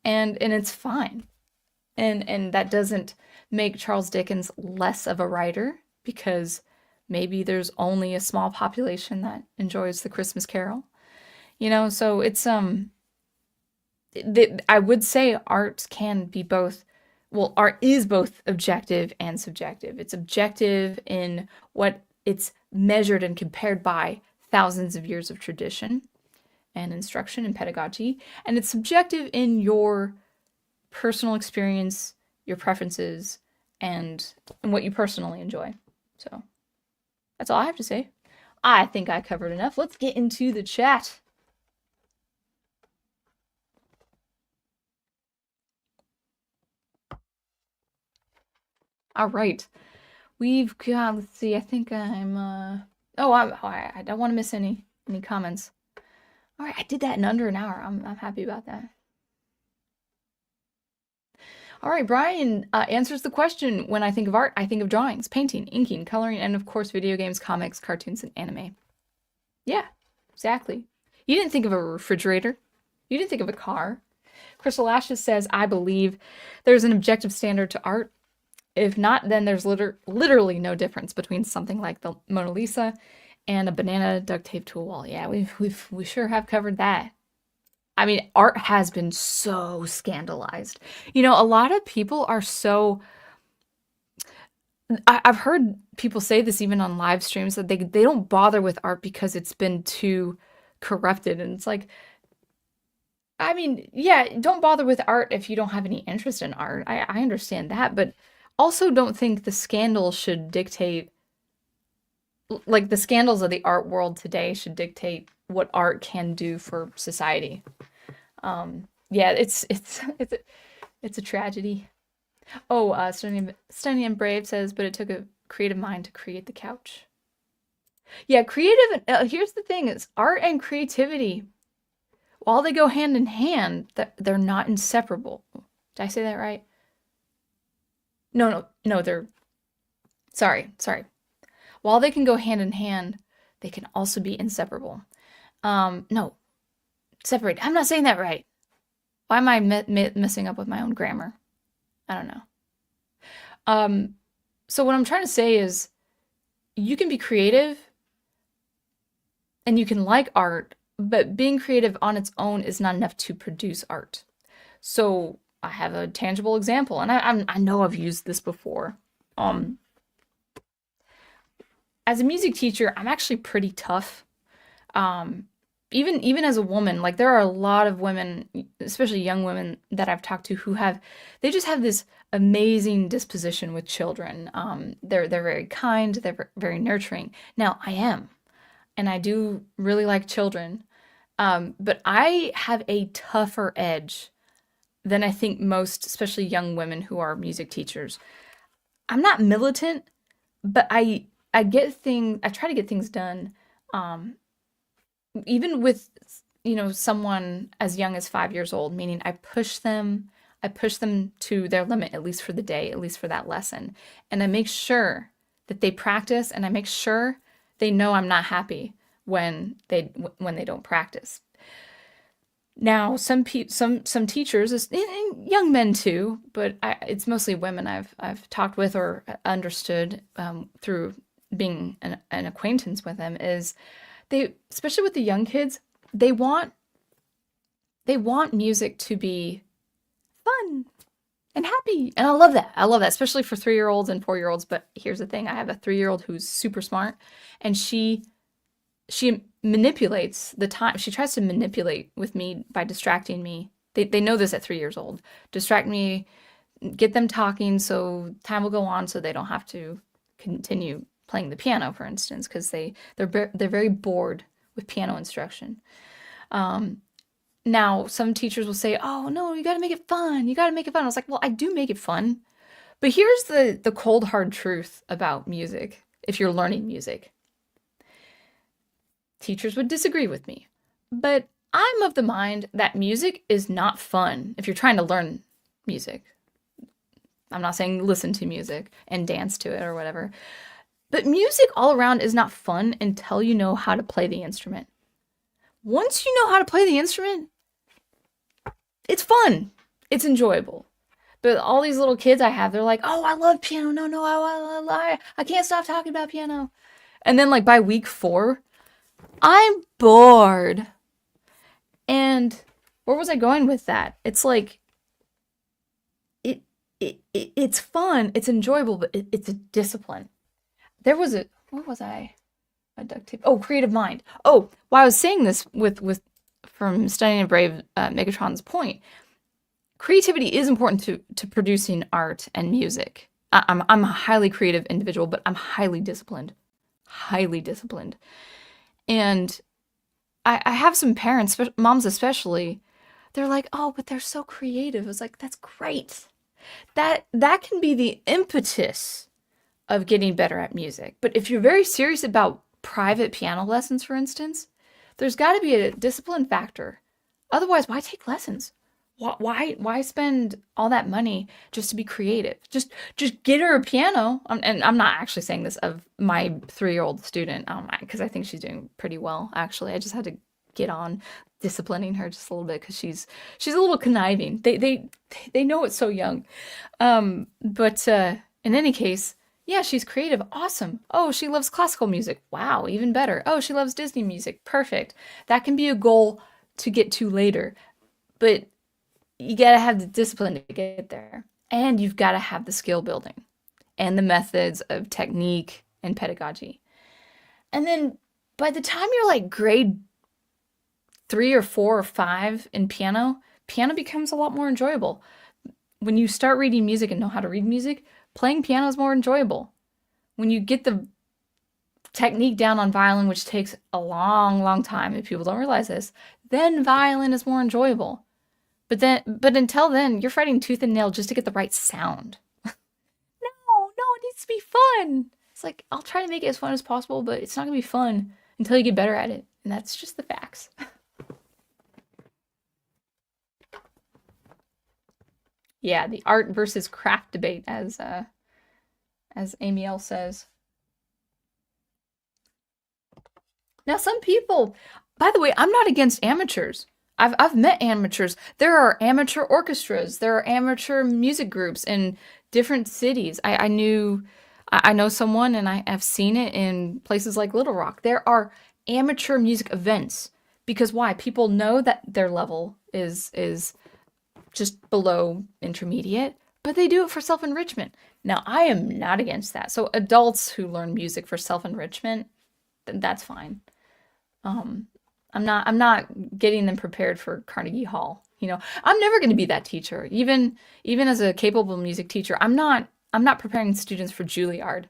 And it's fine. And that doesn't make Charles Dickens less of a writer, because maybe there's only a small population that enjoys The Christmas Carol. So it's I would say art can be both. Well, art is both objective and subjective. It's objective in what it's measured and compared by thousands of years of tradition and instruction and pedagogy, and it's subjective in your personal experience, your preferences, and what you personally enjoy. So that's all I have to say. I think I covered enough. Let's get into the chat. All right. We've got, let's see, I think I don't want to miss any comments. All right, I did that in under an hour. I'm happy about that. All right, Brian answers the question. When I think of art, I think of drawings, painting, inking, coloring, and of course, video games, comics, cartoons, and anime. Yeah, exactly. You didn't think of a refrigerator. You didn't think of a car. Crystal Ashes says, I believe there's an objective standard to art. If not, then there's literally no difference between something like the Mona Lisa and a banana duct taped to a wall. Yeah, we sure have covered that. I mean, art has been so scandalized. A lot of people are so. I've heard people say this even on live streams, that they don't bother with art because it's been too corrupted. And it's like, I mean, yeah, don't bother with art if you don't have any interest in art. I understand that, but also don't think the scandal should dictate, like the scandals of the art world today should dictate what art can do for society. Yeah, it's a tragedy. Oh, Stunning and Brave says, but it took a creative mind to create the couch. Yeah, creative. Here's the thing: is art and creativity, while they go hand in hand, they're not inseparable. Did I say that right? No, they're. Sorry. While they can go hand in hand, they can also be inseparable. No, separate. I'm not saying that right. Why am I messing up with my own grammar? I don't know. So what I'm trying to say is, you can be creative, and you can like art, but being creative on its own is not enough to produce art. So I have a tangible example, and I know I've used this before. Um, as a music teacher, I'm actually pretty tough. Um, even as a woman, like there are a lot of women, especially young women that I've talked to who have, they just have this amazing disposition with children. They're very kind, they're very nurturing. Now I am, and I do really like children, but I have a tougher edge than I think most, especially young women who are music teachers. I'm not militant, but I try to get things done. Um, Even with, someone as young as 5 years old, meaning I push them to their limit, at least for the day, at least for that lesson. And I make sure that they practice, and I make sure they know I'm not happy when they don't practice. Now, some teachers, and young men too, but it's mostly women I've talked with or understood through being an acquaintance with them, is they, especially with the young kids, they want they want music to be fun and happy. And I love that. I love that, especially for 3-year-olds and 4-year-olds. But here's the thing, I have a 3-year-old who's super smart, and she manipulates the time. She tries to manipulate with me by distracting me. They know this at 3 years old. Distract me, get them talking so time will go on so they don't have to continue playing the piano, for instance, because they're very bored with piano instruction. Um, Now, some teachers will say, "Oh no, you got to make it fun. You got to make it fun." I was like, "Well, I do make it fun, but here's the cold hard truth about music. If you're learning music, teachers would disagree with me, but I'm of the mind that music is not fun if you're trying to learn music. I'm not saying listen to music and dance to it or whatever, but music all around is not fun until you know how to play the instrument. Once you know how to play the instrument, it's fun. It's enjoyable. But all these little kids I have, they're like, "Oh, I love piano. No, no, I can't stop talking about piano." And then, like, by week 4, I'm bored. And where was I going with that? It's like, it's fun, it's enjoyable, but it's a discipline. There was a, what was I? A duct tape. Oh, creative mind. Oh, while I was saying this with from studying a brave Megatron's point, creativity is important to producing art and music. I'm a highly creative individual, but I'm highly disciplined, and I have some parents, moms especially. They're like, "Oh, but they're so creative." I was like, "That's great. That can be the impetus of getting better at music. But if you're very serious about private piano lessons, for instance, there's got to be a discipline factor. Otherwise, why take lessons? Why spend all that money just to be creative? Just get her a piano." And I'm not actually saying this of my 3-year-old student, because I think she's doing pretty well. Actually, I just had to get on disciplining her just a little bit because she's a little conniving. They know it's so young. But in any case, yeah, she's creative. Awesome. Oh, she loves classical music. Wow, even better. Oh, she loves Disney music. Perfect. That can be a goal to get to later. But you got to have the discipline to get there. And you've got to have the skill building and the methods of technique and pedagogy. And then by the time you're like grade 3 or 4 or 5 in piano becomes a lot more enjoyable. When you start reading music and know how to read music, playing piano is more enjoyable. When you get the technique down on violin, which takes a long, long time, if people don't realize this, then violin is more enjoyable. But until then, you're fighting tooth and nail just to get the right sound. No, it needs to be fun. It's like, I'll try to make it as fun as possible, but it's not gonna be fun until you get better at it. And that's just the facts. Yeah, the art versus craft debate, as Amiel says. Now, some people, by the way, I'm not against amateurs. I've met amateurs. There are amateur orchestras. There are amateur music groups in different cities. I know someone, and I've seen it in places like Little Rock. There are amateur music events. Because why? People know that their level is just below intermediate, but they do it for self-enrichment. Now, I am not against that. So adults who learn music for self-enrichment, that's fine. Um, I'm not getting them prepared for Carnegie Hall. I'm never going to be that teacher. Even as a capable music teacher, I'm not preparing students for Juilliard.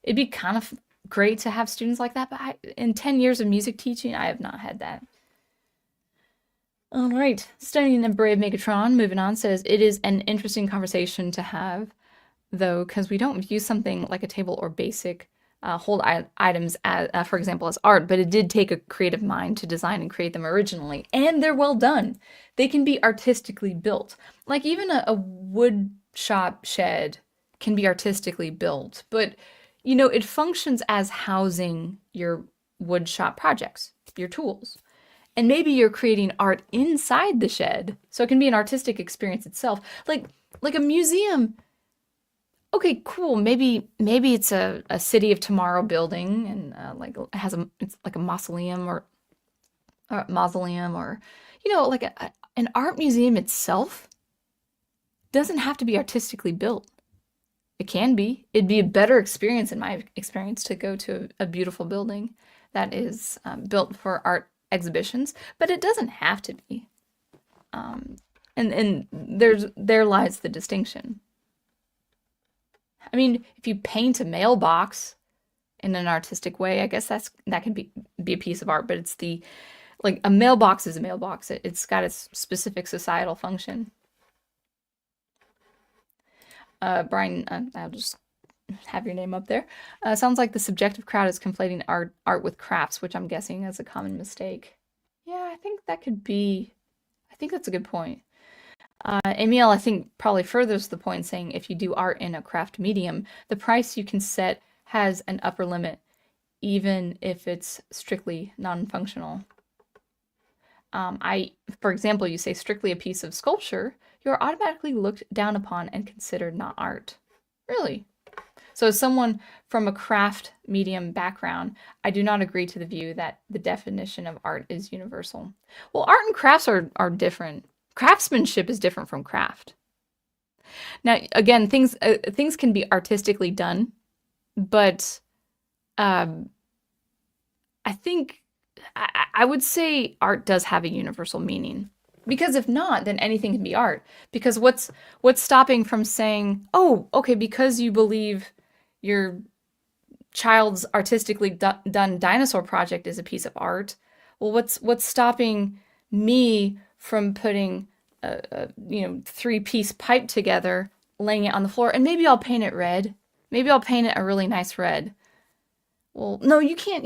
It'd be kind of great to have students like that, but in 10 years of music teaching, I have not had that. All right, studying in Brave Megatron, moving on, says it is an interesting conversation to have, though, because we don't view something like a table or basic hold items, as, for example, as art, but it did take a creative mind to design and create them originally, and they're well done. They can be artistically built. Like even a wood shop shed can be artistically built, but it functions as housing your wood shop projects, your tools. And maybe you're creating art inside the shed, so it can be an artistic experience itself. Like a museum. Okay, cool. Maybe it's a City of Tomorrow building, and like it's like a mausoleum or like an art museum itself doesn't have to be artistically built. It can be. It'd be a better experience, in my experience, to go to a beautiful building that is built for art exhibitions, but it doesn't have to be. And there lies the distinction. I mean, if you paint a mailbox in an artistic way, I guess that can be a piece of art, but it's like a mailbox is a mailbox. It's got its specific societal function. Brian, I'll just have your name up there. Sounds like the subjective crowd is conflating art with crafts, which I'm guessing is a common mistake. Yeah, I think that's a good point. Emil, I think, probably furthers the point, saying if you do art in a craft medium, the price you can set has an upper limit, even if it's strictly non-functional. For example, you say strictly a piece of sculpture, you're automatically looked down upon and considered not art. Really? So as someone from a craft medium background, I do not agree to the view that the definition of art is universal. Well, art and crafts are different. Craftsmanship is different from craft. Now, again, things can be artistically done, but I think I would say art does have a universal meaning. Because if not, then anything can be art. Because what's stopping from saying, oh, okay, because you believe your child's artistically done dinosaur project is a piece of art, well, what's stopping me from putting a 3-piece pipe together, laying it on the floor, and maybe I'll paint it red. Maybe I'll paint it a really nice red. Well, no, you can't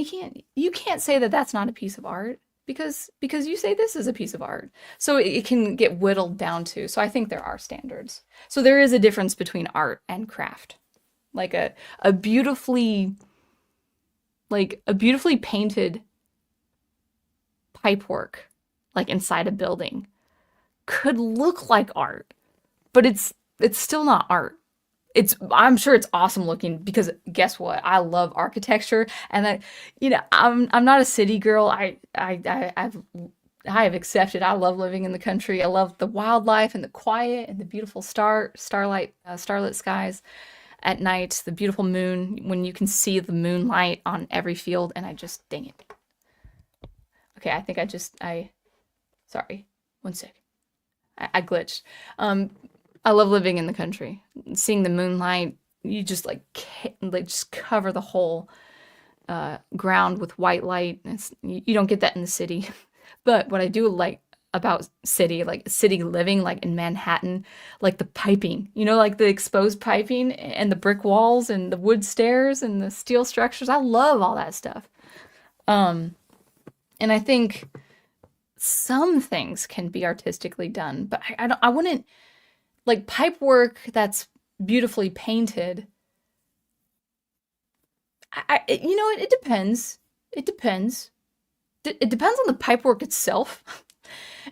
say that that's not a piece of art because you say this is a piece of art. So it can get whittled down to. So I think there are standards. So there is a difference between art and craft. Like a beautifully painted pipework, like inside a building, could look like art, but it's still not art. I'm sure it's awesome looking because guess what? I love architecture, and I'm not a city girl. I have accepted. I love living in the country. I love the wildlife and the quiet and the beautiful starlit skies at night, the beautiful moon when you can see the moonlight on every field, and dang it. Okay, I think sorry, one sec. I glitched. I love living in the country. Seeing the moonlight, you just just cover the whole ground with white light. You don't get that in the city. But what I do like about city living, like in Manhattan, like the piping, like the exposed piping and the brick walls and the wood stairs and the steel structures. I love all that stuff. And I think some things can be artistically done, but I wouldn't, like pipe work that's beautifully painted. It depends. It depends. It depends on the pipework itself,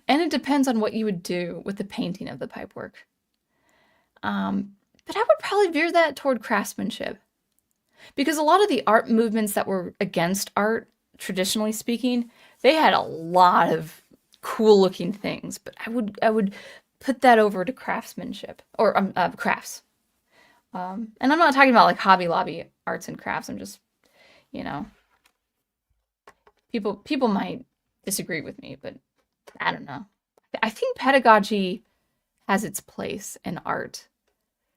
and it depends on what you would do with the painting of the pipework. But I would probably veer that toward craftsmanship, because a lot of the art movements that were against art traditionally speaking, they had a lot of cool looking things, but I would put that over to craftsmanship or crafts. And I'm not talking about like Hobby Lobby arts and crafts. I'm just, you know, people might disagree with me, but I don't know. I think pedagogy has its place in art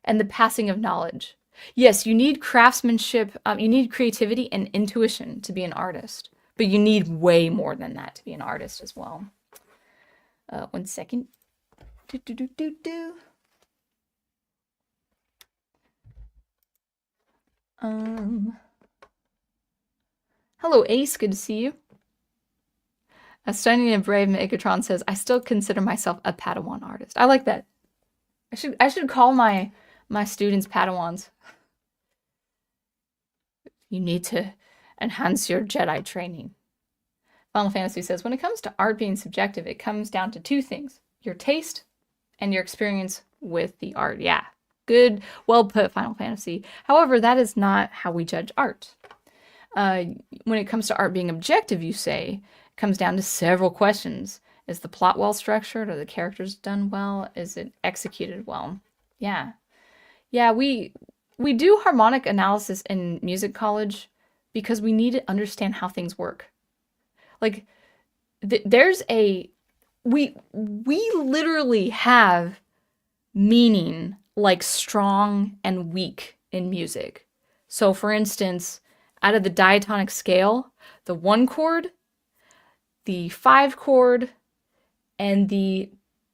and the passing of knowledge. Yes, you need craftsmanship, you need creativity and intuition to be an artist, but you need way more than that to be an artist as well. 1 second. Do, do, do, do, do. Hello, Ace. Good to see you. Stunning and Brave Megatron says, I still consider myself a Padawan artist. I like that. I should call my students Padawans. You need to enhance your Jedi training. Final Fantasy says, when it comes to art being subjective, it comes down to two things: your taste and your experience with the art. Yeah, good, well put, Final Fantasy. However, that is not how we judge art. When it comes to art being objective, you say, it comes down to several questions. Is the plot well structured? Are the characters done well? Is it executed well? Yeah. Yeah, we do harmonic analysis in music college because we need to understand how things work. Like there's a we literally have meaning like strong and weak in music. So for instance, out of the diatonic scale, the 1 chord, the 5 chord, and the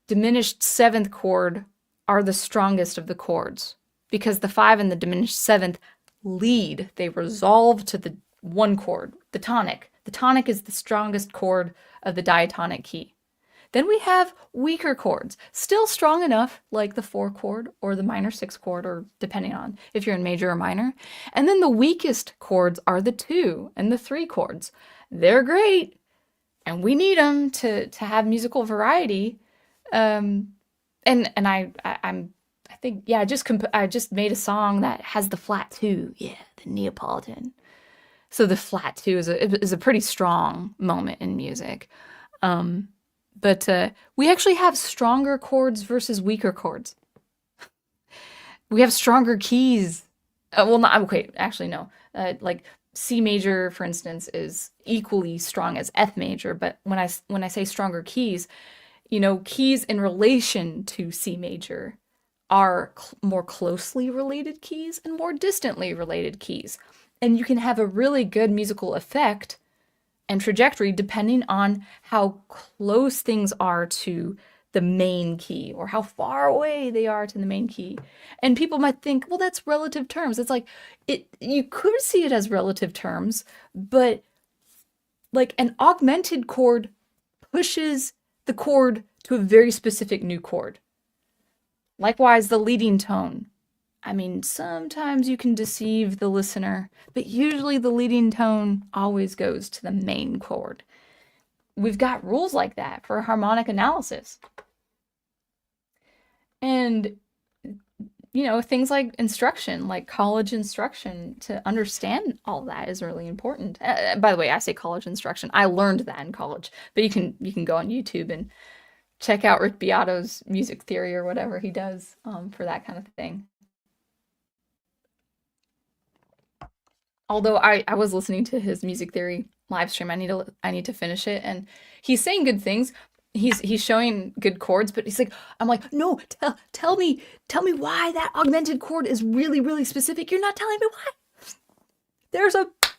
diminished 7th chord are the strongest of the chords because the 5 and the diminished 7th lead. They resolve to the 1 chord, the tonic. The tonic is the strongest chord of the diatonic key. Then we have weaker chords, still strong enough, like the 4 chord or the minor 6 chord, or depending on if you're in major or minor. And then the weakest chords are the 2 and the 3 chords. They're great, and we need them to have musical variety. And I think, yeah, I just made a song that has the flat 2. Yeah, the Neapolitan. So the flat 2 is a pretty strong moment in music. But we actually have stronger chords versus weaker chords. We have stronger keys. Well, not okay. Actually, no. Like C major, for instance, is equally strong as F major. But when I say stronger keys, keys in relation to C major are more closely related keys and more distantly related keys. And you can have a really good musical effect and trajectory depending on how close things are to the main key or how far away they are to the main key. And people might think, well, that's relative terms. It's like you could see it as relative terms, but like an augmented chord pushes the chord to a very specific new chord. Likewise, the leading tone. I mean, sometimes you can deceive the listener, but usually the leading tone always goes to the main chord. We've got rules like that for harmonic analysis. And, things like instruction, like college instruction, to understand all that is really important. By the way, I say college instruction. I learned that in college, but you can go on YouTube and check out Rick Beato's music theory or whatever he does for that kind of thing. Although I was listening to his music theory live stream, I need to finish it, and he's saying good things. He's showing good chords, but I'm like, no, tell me why that augmented chord is really, really specific. You're not telling me why.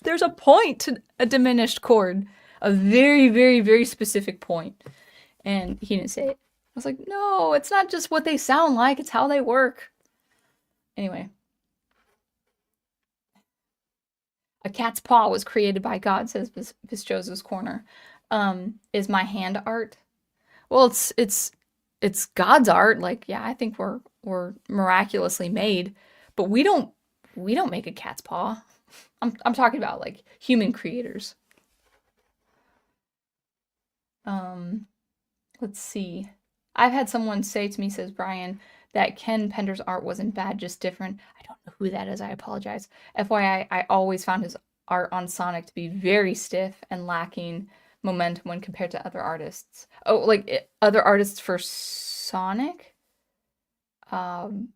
There's a point to a diminished chord, a very, very, very specific point. And he didn't say it. I was like, no, it's not just what they sound like, it's how they work. Anyway. A cat's paw was created by God, says Visjosa's Corner. Is my hand art? Well, it's God's art. Like, yeah, I think we're miraculously made, but we don't make a cat's paw. I'm talking about like human creators. Let's see. I've had someone say to me, says Brian, that Ken Pender's art wasn't bad, just different. I don't know who that is. I apologize. FYI, I always found his art on Sonic to be very stiff and lacking momentum when compared to other artists. Oh, like other artists for Sonic? Um,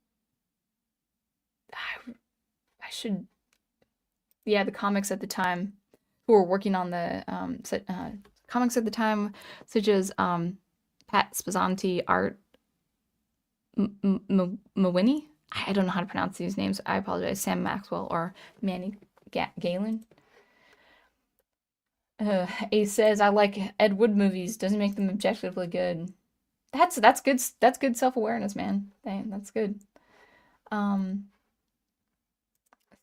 I, I should, yeah, the comics at the time who were working on the comics at the time, such as Pat Spazzanti, Art Mawini. I don't know how to pronounce these names. I apologize. Sam Maxwell or Manny Galen. Ace says, "I like Ed Wood movies. Doesn't make them objectively good." That's good. That's good self-awareness, man. Dang, that's good. Um,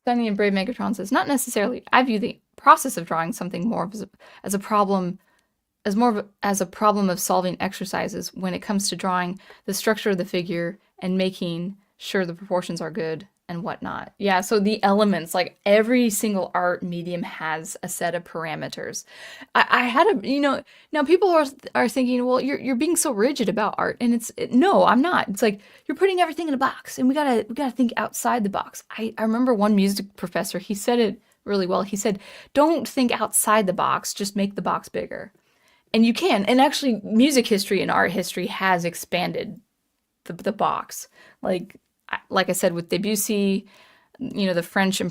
Sunny and Brave Megatron says, "Not necessarily. I view the process of drawing something more as a problem, as more of as a problem of solving exercises when it comes to drawing the structure of the figure and making sure the proportions are good and whatnot." Yeah, so the elements, like every single art medium has a set of parameters. I had a, now people are thinking, well, you're being so rigid about art, and no, I'm not. It's like you're putting everything in a box, and we gotta think outside the box. I remember one music professor, he said it really well. He said, "Don't think outside the box, just make the box bigger." And you can. And actually, music history and art history has expanded the box. Like I said, with Debussy, the French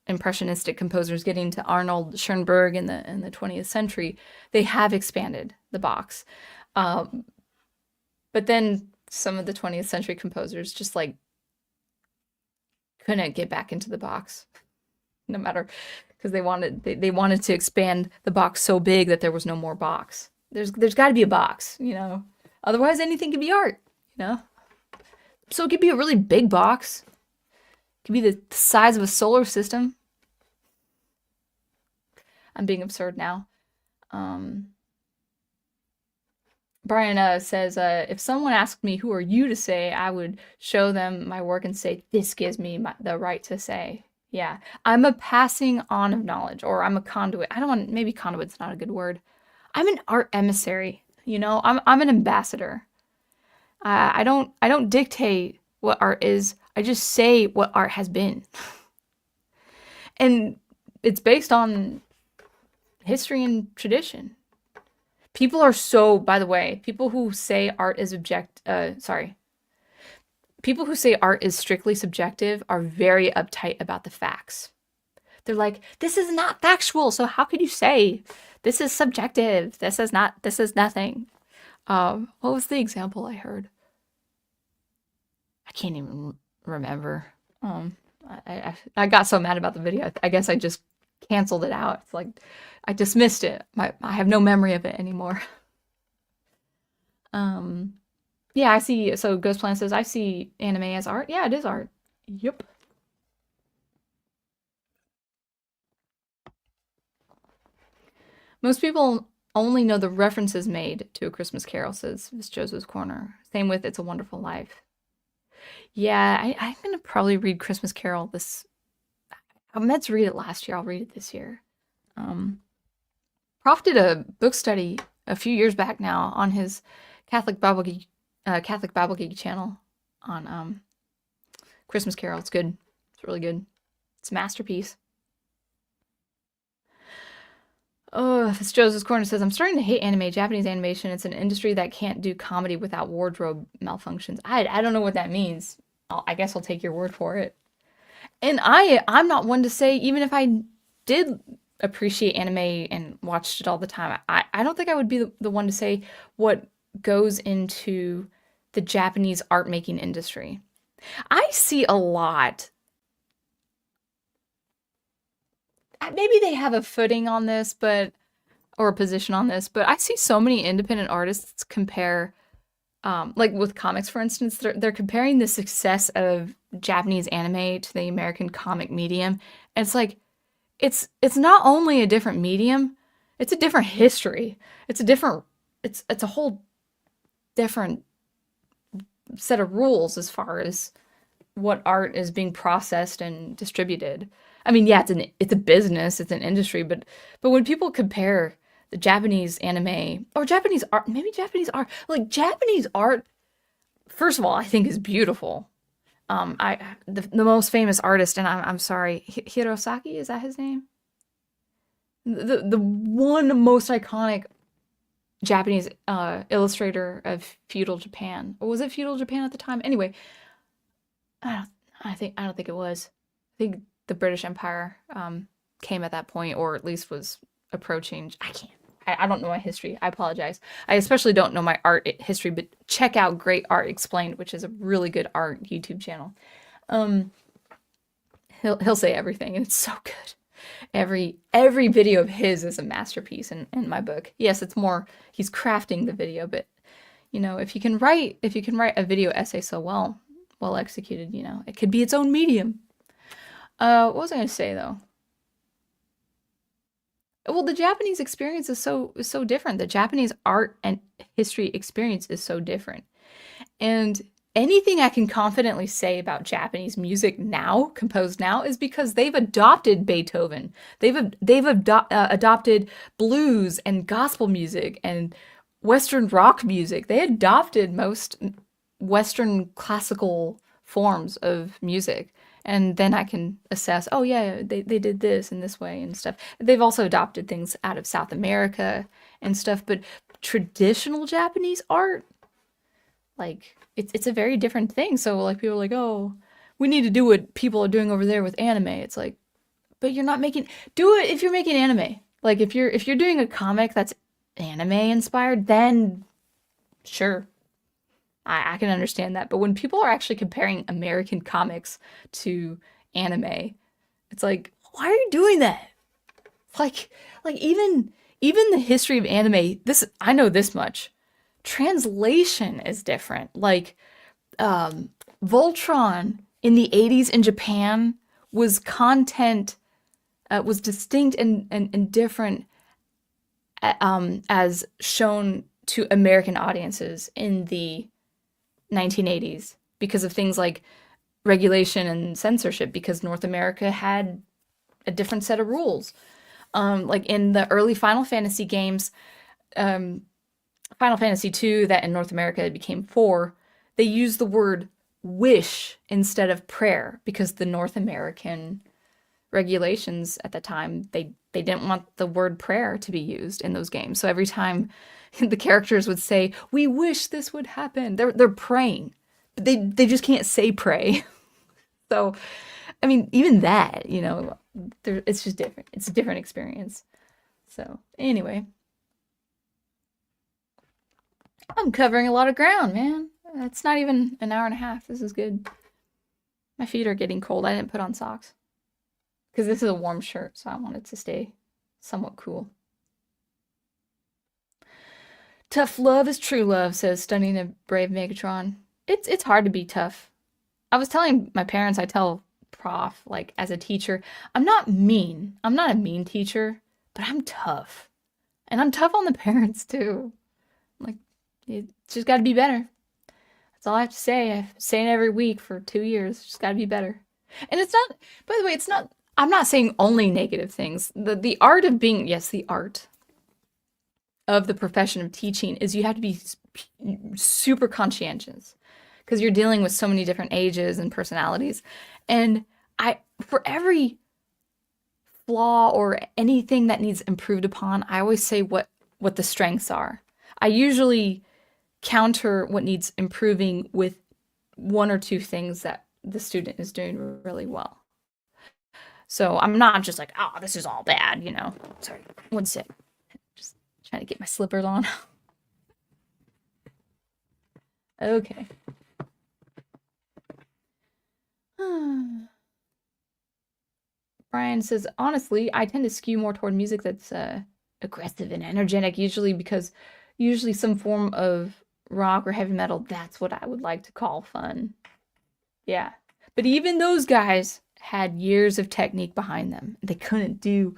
impressionistic composers getting to Arnold Schoenberg in the 20th century, they have expanded the box. Um, but then some of the 20th century composers just like couldn't get back into the box, no matter, because they wanted to expand the box so big that there was no more box. There's got to be a box, Otherwise, anything can be art, you know. So it could be a really big box. It could be the size of a solar system. I'm being absurd now. Um, Brian says, if someone asked me, "Who are you to say?" I would show them my work and say, "This gives me the right to say." Yeah, I'm a passing on of knowledge, or I'm a conduit. I don't want, maybe conduit's not a good word. I'm an art emissary, I'm an ambassador. I don't dictate what art is. I just say what art has been. And it's based on history and tradition. People are so, by the way, people who say art is people who say art is strictly subjective are very uptight about the facts. They're like, "This is not factual, so how could you say this is subjective? This is nothing." What was the example I heard? I can't even remember. Um, I got so mad about the video. I guess I just canceled it out. It's like I dismissed it. I have no memory of it anymore. Um, yeah, I see. So Ghost Plan says, "I see anime as art." Yeah, it is art. Yep. Most people only know the references made to A Christmas Carol, says Miss Joseph's Corner. Same with It's a Wonderful Life. Yeah, I'm gonna probably read Christmas Carol this. I meant to read it last year. I'll read it this year. Um, Prof did a book study a few years back now on his Catholic Bible Geek channel on Christmas Carol. It's good. It's really good. It's a masterpiece. Oh, this Joseph's Corner says, "I'm starting to hate anime, Japanese animation. It's an industry that can't do comedy without wardrobe malfunctions." I don't know what that means. I guess I'll take your word for it. And I'm not one to say, even if I did appreciate anime and watched it all the time, I don't think I would be the one to say what goes into the Japanese art making industry. I see a lot. Maybe they have a footing on this, or a position on this, but I see so many independent artists compare, like with comics, for instance, they're comparing the success of Japanese anime to the American comic medium. And it's like, it's not only a different medium, it's a different history. It's a whole different set of rules as far as what art is being processed and distributed. I mean, yeah, it's a business, it's an industry, but when people compare the Japanese anime or Japanese art, maybe Japanese art, like Japanese art, first of all, I think is beautiful. The most famous artist, and I'm sorry, Hirosaki, is that his name? The one most iconic Japanese illustrator of feudal Japan. Or was it feudal Japan at the time? Anyway, I don't, I don't think it was. I think the British Empire came at that point, or at least was approaching. I can't. I don't know my history. I apologize. I especially don't know my art history, but check out Great Art Explained, which is a really good art YouTube channel. Um, he'll say everything, and it's so good. Every video of his is a masterpiece in my book. Yes, it's more he's crafting the video, but you know, if you can write a video essay so well executed, you know, it could be its own medium. What was I gonna say though? Well, the Japanese experience is so different. The Japanese art and history experience is so different. And anything I can confidently say about Japanese music now, composed now, is because they've adopted Beethoven. Adopted blues and gospel music and Western rock music. They adopted most Western classical forms of music. And then I can assess, oh yeah, they did this in this way and stuff. They've also adopted things out of South America and stuff, but traditional Japanese art, like it's a very different thing. So like people are like, oh, we need to do what people are doing over there with anime. It's like, but you're not making do it if you're making anime. Like if you're doing a comic that's anime inspired, then sure, I can understand that. But when people are actually comparing American comics to anime, it's like, why are you doing that? Like like even the history of anime, this I know this much. Translation is different. Like Voltron in the 80s in Japan was content was distinct and different as shown to American audiences in the 1980s because of things like regulation and censorship because North America had a different set of rules. Like in the early Final Fantasy games, um, Final Fantasy II, that in North America it became 4, they used the word wish instead of prayer because the North American regulations at the time they didn't want the word prayer to be used in those games. So every time the characters would say, "We wish this would happen," they're praying, but they just can't say pray. So I mean, even that, you know, it's just different. It's a different experience. So anyway, I'm covering a lot of ground, man. It's not even an hour and a half. This is good. My feet are getting cold. I didn't put on socks because this is a warm shirt, so I want it to stay somewhat cool. Tough love is true love, says Stunning a Brave Megatron. It's hard to be tough. I was telling my parents, I tell prof, like as a teacher, I'm not mean. I'm not a mean teacher, but I'm tough. And I'm tough on the parents too. Like, it's just got to be better. That's all I have to say. I've saying it every week for 2 years. Just got to be better. And it's not, by the way, it's not, I'm not saying only negative things. The art of being, yes, the art of the profession of teaching is you have to be super conscientious because you're dealing with so many different ages and personalities. And for every flaw or anything that needs improved upon, I always say what the strengths are. I usually counter what needs improving with one or two things that the student is doing really well. So I'm not just like, oh, this is all bad, you know. Sorry, one sec. Just trying to get my slippers on. Okay. Brian says, honestly, I tend to skew more toward music that's aggressive and energetic, usually some form of rock or heavy metal. That's what I would like to call fun. Yeah. But even those guys had years of technique behind them. They couldn't do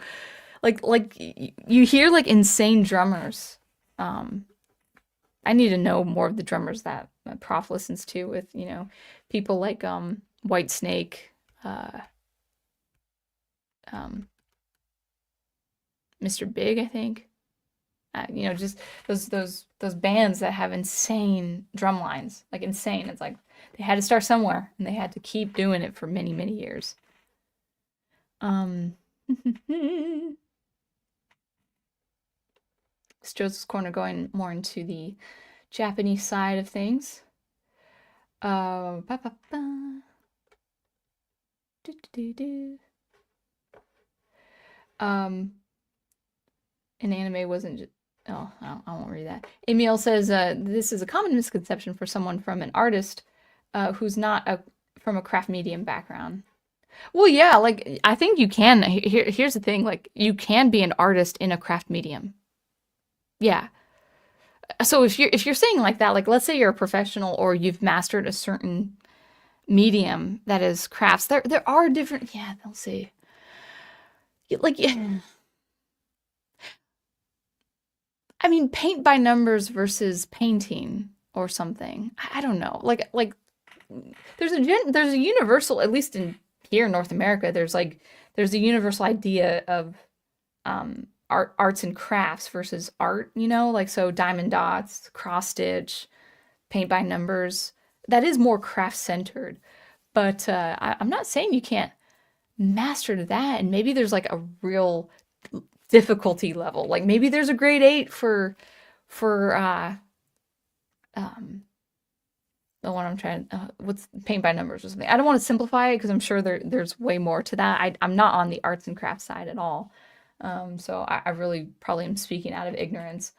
like you hear like insane drummers. I need to know more of the drummers that Prof listens to with, you know, people like White Snake, um, Mr. Big, I think. You know, just those bands that have insane drum lines, like insane. It's like they had to start somewhere, and they had to keep doing it for many, many years. Um, It's Joseph's Corner going more into the Japanese side of things. Ba, ba, ba. Do, do, do, do. An anime wasn't just. Oh, I won't read that. Emil says this is a common misconception for someone from an artist who's not from a craft medium background. Well, yeah, like I think you can. Here's the thing, like you can be an artist in a craft medium. Yeah. So if you're saying like that, like let's say you're a professional or you've mastered a certain medium that is crafts, there are different. Yeah, they'll say like yeah. I mean, paint by numbers versus painting or something. I don't know. Like there's a universal, at least in here in North America, there's a universal idea of arts and crafts versus art, like so diamond dots, cross stitch, paint by numbers. That is more craft centered. But I'm not saying you can't master that, and maybe there's like a real difficulty level. Like maybe there's a grade 8 for um the one I'm trying what's paint by numbers or something. I don't want to simplify it because I'm sure there's way more to that. I'm not on the arts and crafts side at all. So I really probably am speaking out of ignorance.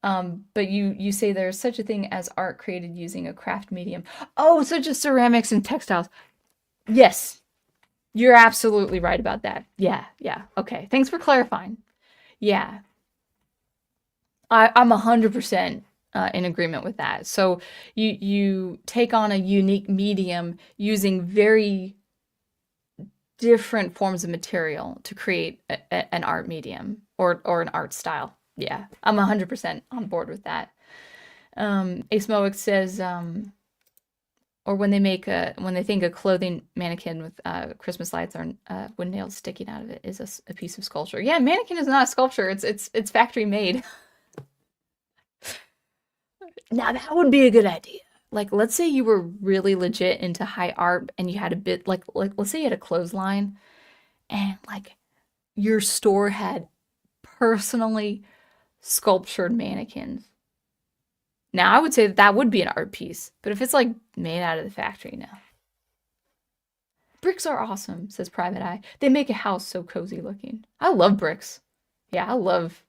But you say there's such a thing as art created using a craft medium. Oh, such as ceramics and textiles. Yes, you're absolutely right about that. Yeah, yeah. Okay. Thanks for clarifying. Yeah, I'm 100% in agreement with that. So you take on a unique medium using very different forms of material to create an art medium or an art style. Yeah, I'm 100% on board with that. Ace Moic says, or when they think a clothing mannequin with Christmas lights or wooden nails sticking out of it is a piece of sculpture. Yeah, mannequin is not a sculpture. It's factory made. Now that would be a good idea. Like, let's say you were really legit into high art and you had a bit like let's say you had a clothesline and like your store had personally sculptured mannequins. Now I would say that would be an art piece, but if it's like made out of the factory, no. Bricks are awesome, says Private Eye. They make a house so cozy looking. I love bricks. Yeah, I love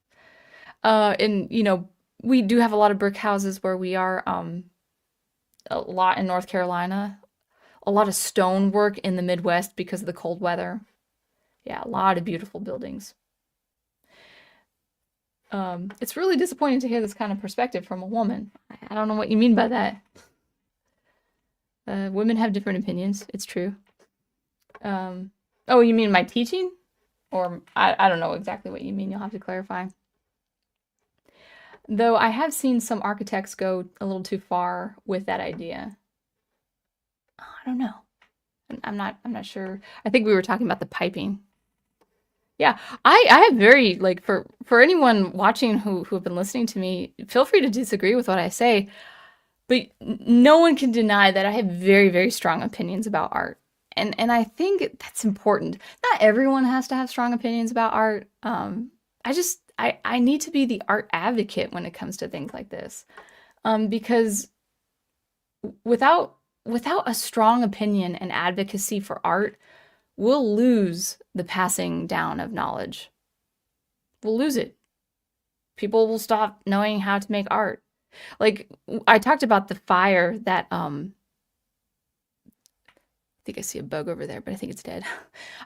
and we do have a lot of brick houses where we are a lot in North Carolina, a lot of stonework in the Midwest because of the cold weather. Yeah, a lot of beautiful buildings. It's really disappointing to hear this kind of perspective from a woman. I don't know what you mean by that. Women have different opinions. It's true. Oh, you mean my teaching? Or I don't know exactly what you mean. You'll have to clarify. Though I have seen some architects go a little too far with that idea. Oh, I don't know. I'm not sure. I think we were talking about the piping. Yeah, I have very like for anyone watching who have been listening to me, feel free to disagree with what I say, but no one can deny that I have very, very strong opinions about art. And I think that's important. Not everyone has to have strong opinions about art. I need to be the art advocate when it comes to things like this. Because without a strong opinion and advocacy for art, we'll lose the passing down of knowledge. We'll lose it. People will stop knowing how to make art. Like I talked about the fire that I think I see a bug over there, but I think it's dead.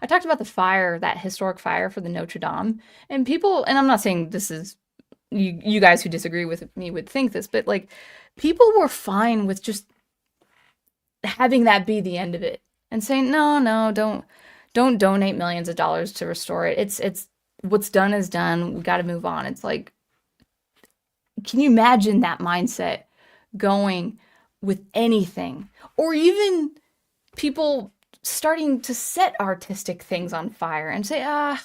I talked about the fire, that historic fire for the Notre Dame, and people, and I'm not saying this is you guys who disagree with me would think this, but like people were fine with just having that be the end of it and saying, no, don't donate millions of dollars to restore it. It's what's done is done. We got to move on. It's like, can you imagine that mindset going with anything? Or even people starting to set artistic things on fire and say,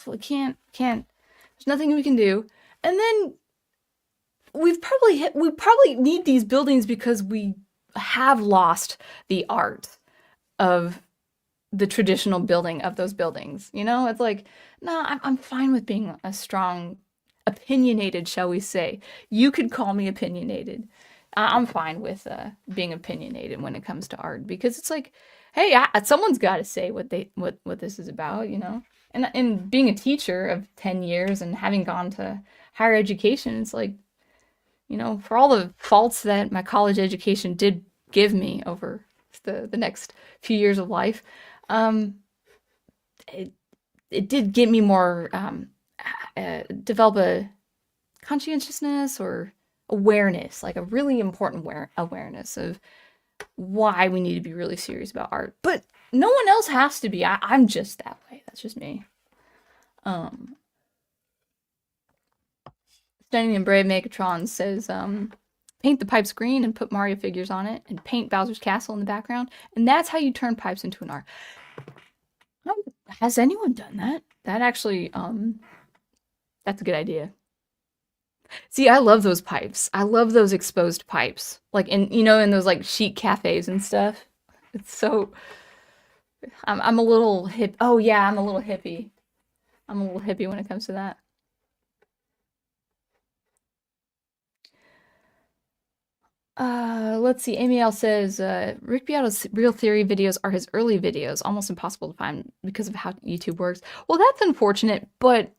we can't, there's nothing we can do. And then we probably need these buildings because we have lost the art of the traditional building of those buildings. It's like, no, I'm fine with being a strong opinionated, shall we say. You could call me opinionated. I'm fine with being opinionated when it comes to art because it's like, hey, someone's got to say what this is about, you know. And being a teacher of 10 years and having gone to higher education, it's like, you know, for all the faults that my college education did give me over the next few years of life, um, it it did get me more develop a conscientiousness or awareness, like a really important awareness of why we need to be really serious about art. But no one else has to be. I'm just that way. That's just me. Um, Stunning and Brave Megatron says, paint the pipes green and put Mario figures on it, and paint Bowser's castle in the background, and that's how you turn pipes into an art. Has anyone done that? That actually, that's a good idea. See, I love those pipes. I love those exposed pipes. Like in those like chic cafes and stuff. It's so I'm a little hip. Oh yeah, I'm a little hippie. I'm a little hippie when it comes to that. Let's see. Amy L says, Rick Beato's Real Theory videos are his early videos, almost impossible to find because of how YouTube works. Well, that's unfortunate, but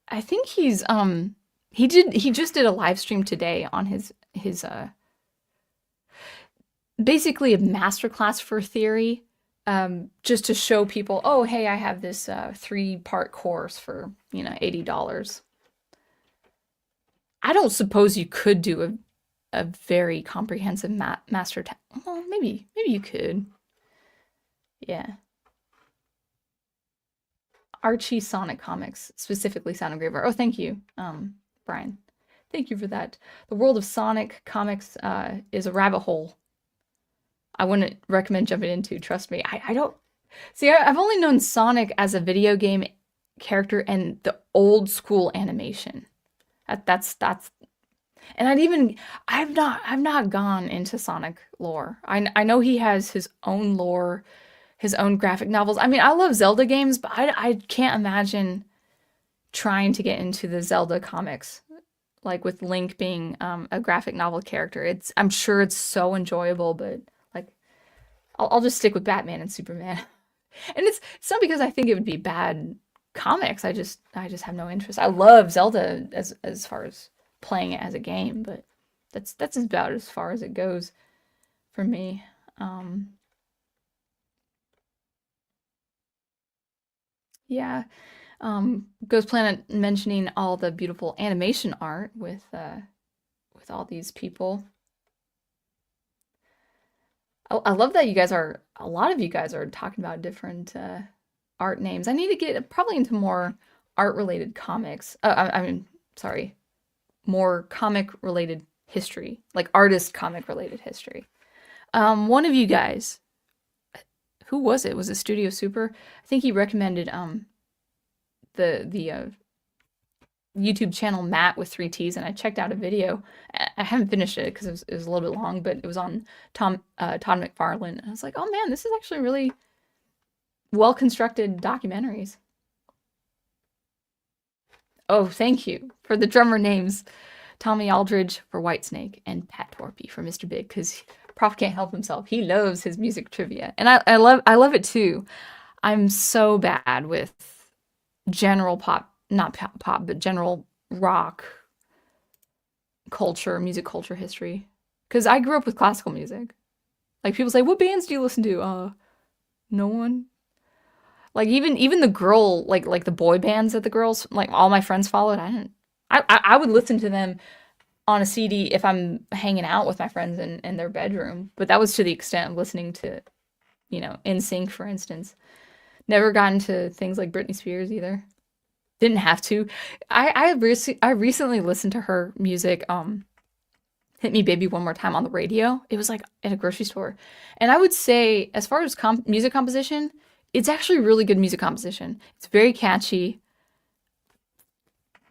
I think he just did a live stream today on his basically a masterclass for theory, just to show people, oh, hey, I have this 3-part course for, $80. I don't suppose you could do a very comprehensive master well, maybe you could. Yeah. Archie Sonic Comics, specifically Sound Engraver. Oh, thank you, Brian. Thank you for that. The world of Sonic comics is a rabbit hole I wouldn't recommend jumping into, trust me. I don't... See, I've only known Sonic as a video game character and the old school animation. That's and I've not gone into Sonic lore. I know he has his own lore, his own graphic novels. I mean, I love Zelda games, but I can't imagine trying to get into the Zelda comics, like with Link being a graphic novel character. I'm sure it's so enjoyable, but like I'll just stick with Batman and Superman. And it's not because I think it would be bad comics. I just have no interest. I love Zelda as far as playing it as a game, but that's about as far as it goes for me. Yeah. Ghost Planet mentioning all the beautiful animation art with all these people. I love that a lot of you guys are talking about different art names. I need to get probably into more art related comics. I mean, sorry, more comic related history, like artist comic related history. One of you guys, who was it? Was it Studio Super? I think he recommended the YouTube channel Matt with 3 T's, and I checked out a video. I haven't finished it because it was a little bit long, but it was on Todd McFarlane. And I was like, oh man, this is actually really well constructed documentaries. Oh, thank you for the drummer names. Tommy Aldridge for Whitesnake and Pat Torpy for Mr. Big, because Prof can't help himself. He loves his music trivia. And I love it too. I'm so bad with general pop, not pop, but general rock culture, music culture history. Because I grew up with classical music. Like people say, what bands do you listen to? No one. Like even the girl, like the boy bands that the girls, like all my friends followed, I would listen to them on a CD if I'm hanging out with my friends in their bedroom. But that was to the extent of listening to, NSYNC, for instance. Never got into things like Britney Spears either. Didn't have to. I recently listened to her music, Hit Me Baby One More Time on the radio. It was like at a grocery store. And I would say, as far as music composition, it's actually really good music composition. It's very catchy.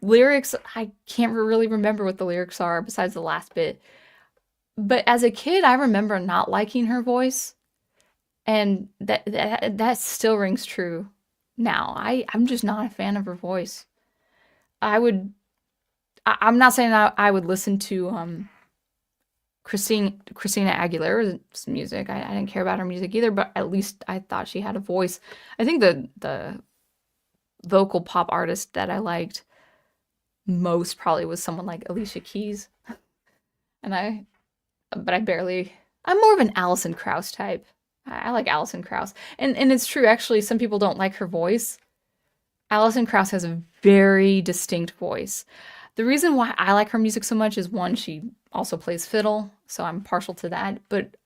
Lyrics, I can't really remember what the lyrics are besides the last bit. But as a kid, I remember not liking her voice. And that still rings true now. I'm just not a fan of her voice. I would I'm not saying I would listen to Christina Aguilera's music. I didn't care about her music either, but at least I thought she had a voice. I think the vocal pop artist that I liked most probably was someone like Alicia Keys. And but I barely, I'm more of an Alison Krauss type. I like Alison Krauss. And it's true, actually, some people don't like her voice. Alison Krauss has a very distinct voice. The reason why I like her music so much is one, she also plays fiddle, so I'm partial to that. But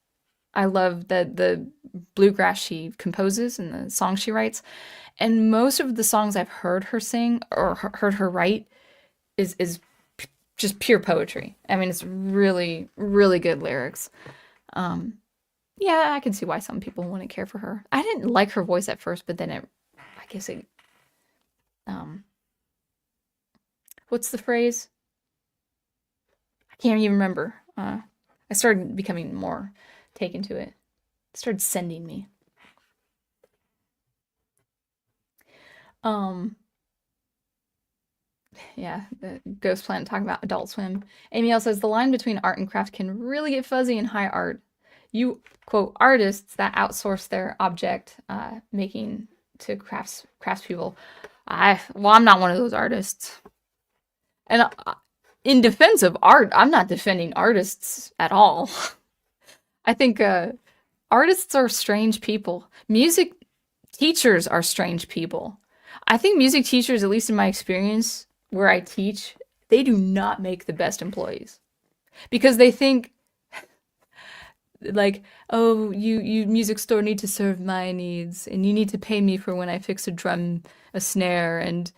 I love the bluegrass she composes and the songs she writes. And most of the songs I've heard her sing or heard her write is just pure poetry. I mean, it's really, really good lyrics. Um, yeah, I can see why some people wouldn't care for her. I didn't like her voice at first, but then I guess um, what's the phrase? I can't even remember. I started becoming more taken to it. It started sending me. Um, yeah, the Ghost Planet talking about Adult Swim. Amy L says the line between art and craft can really get fuzzy in high art. You quote artists that outsource their object making to craftspeople. I'm not one of those artists. And in defense of art, I'm not defending artists at all. I think artists are strange people. Music teachers are strange people. I think music teachers, at least in my experience where I teach, they do not make the best employees because they think like, oh, you music store need to serve my needs and you need to pay me for when I fix a drum, a snare, and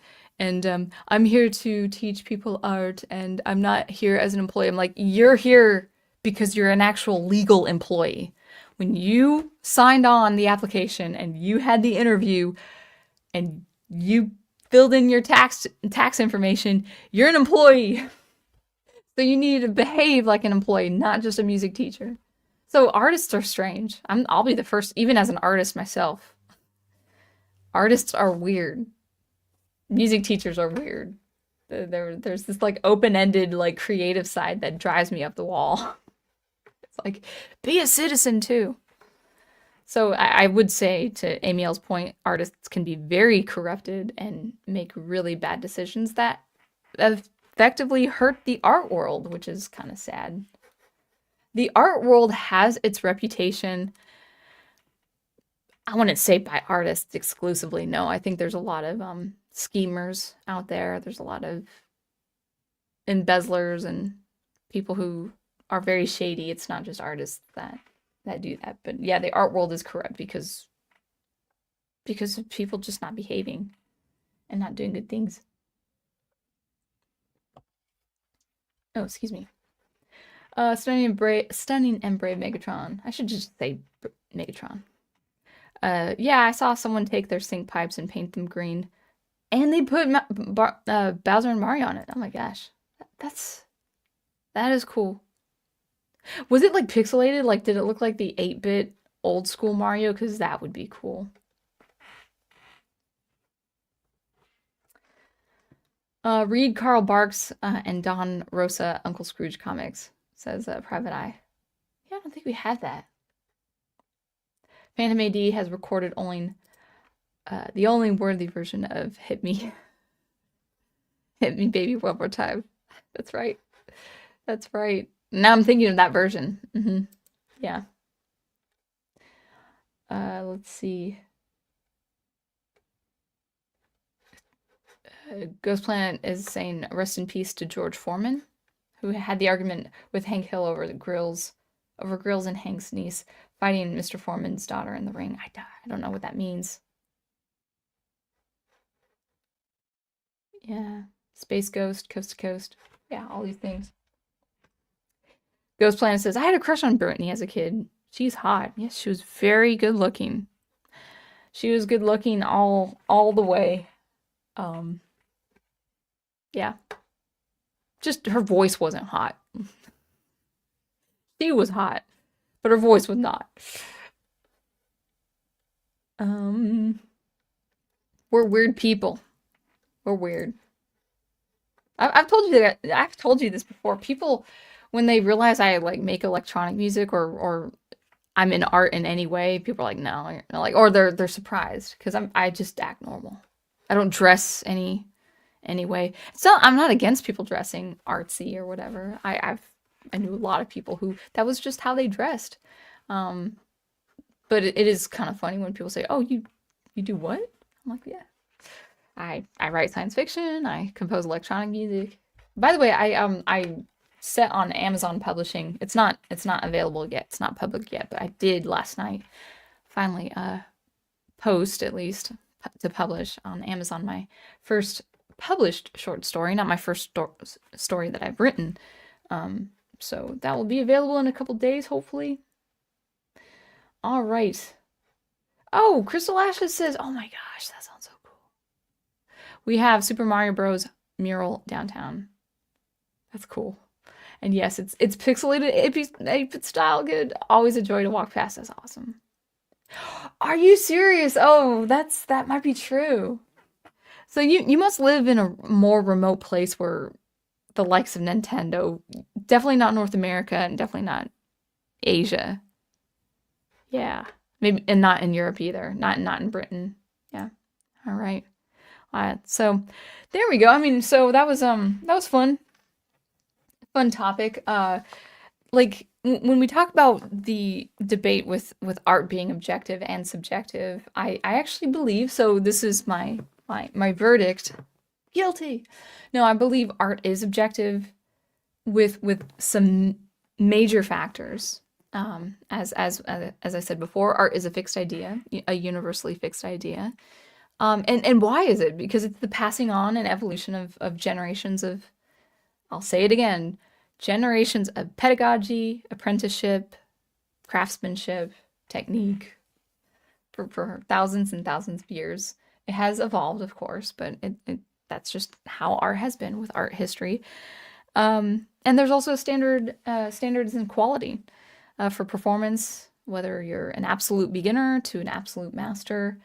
I'm here to teach people art and I'm not here as an employee. I'm like, you're here because you're an actual legal employee. When you signed on the application and you had the interview and you filled in your tax information, you're an employee. So you need to behave like an employee, not just a music teacher. So artists are strange. I'll be the first, even as an artist myself. Artists are weird. Music teachers are weird. There's this like open-ended like creative side that drives me up the wall. It's like, be a citizen too. So I would say, to Amy L's point, artists can be very corrupted and make really bad decisions that effectively hurt the art world, which is kind of sad. The art world has its reputation. I wouldn't say by artists exclusively. No, I think there's a lot of schemers out there. There's a lot of embezzlers and people who are very shady. It's not just artists that do that. But yeah, the art world is corrupt because of people just not behaving and not doing good things. Oh, excuse me. Stunning and brave Megatron. I should just say Megatron. Yeah, I saw someone take their sink pipes and paint them green, and they put Bowser and Mario on it. Oh my gosh, that is cool. Was it like pixelated? Like, did it look like the 8-bit old school Mario? Because that would be cool. Read Carl Barks and Don Rosa Uncle Scrooge comics, says Private Eye. Yeah, I don't think we have that. Phantom AD has recorded only the only worthy version of Hit Me. Hit Me Baby One More Time. That's right. That's right. Now I'm thinking of that version. Yeah. Let's see. Ghost Planet is saying rest in peace to George Foreman, who had the argument with Hank Hill over grills and Hank's niece fighting Mr. Foreman's daughter in the ring. I don't know what that means. Yeah. Space Ghost, Coast to Coast. Yeah, all these things. Ghost Planet says, I had a crush on Brittany as a kid. She's hot. Yes, she was very good looking. She was good looking all the way. Yeah. Just her voice wasn't hot. She was hot, but her voice was not. We're weird people. We're weird. I've told you that. I've told you this before. People, when they realize I like make electronic music or I'm in art in any way, people are like, no, like, or they're surprised because I just act normal. I don't dress any way. So I'm not against people dressing artsy or whatever. I knew a lot of people who that was just how they dressed. Um, but it is kind of funny when people say, "Oh, you do what?" I'm like, "Yeah, I write science fiction. I compose electronic music." By the way, I set on Amazon Publishing. It's not available yet. It's not public yet, but I did last night finally post at least to publish on Amazon my first published short story, not my first story that I've written. So that will be available in a couple days, hopefully. All right. Oh, Crystal Ashes says, "Oh my gosh, that sounds so cool." We have Super Mario Bros. Mural downtown. That's cool. And yes, it's pixelated 8-bit style. Good. Always a joy to walk past. That's awesome. Are you serious? Oh, that might be true. So you must live in a more remote place where the likes of Nintendo, definitely not North America and definitely not Asia. Yeah. Maybe and not in Europe either. Not in Britain. Yeah. All right. So there we go. I mean, so that was fun. Fun topic. Like when we talk about the debate with art being objective and subjective, I actually believe so. This is my verdict. Guilty. No, I believe art is objective with some major factors. As I said before, art is a fixed idea, a universally fixed idea. And why is it? Because it's the passing on and evolution of generations of, I'll say it again, generations of pedagogy, apprenticeship, craftsmanship, technique for thousands and thousands of years. It has evolved, of course, but that's just how art has been with art history. And there's also standards in quality for performance, whether you're an absolute beginner to an absolute master.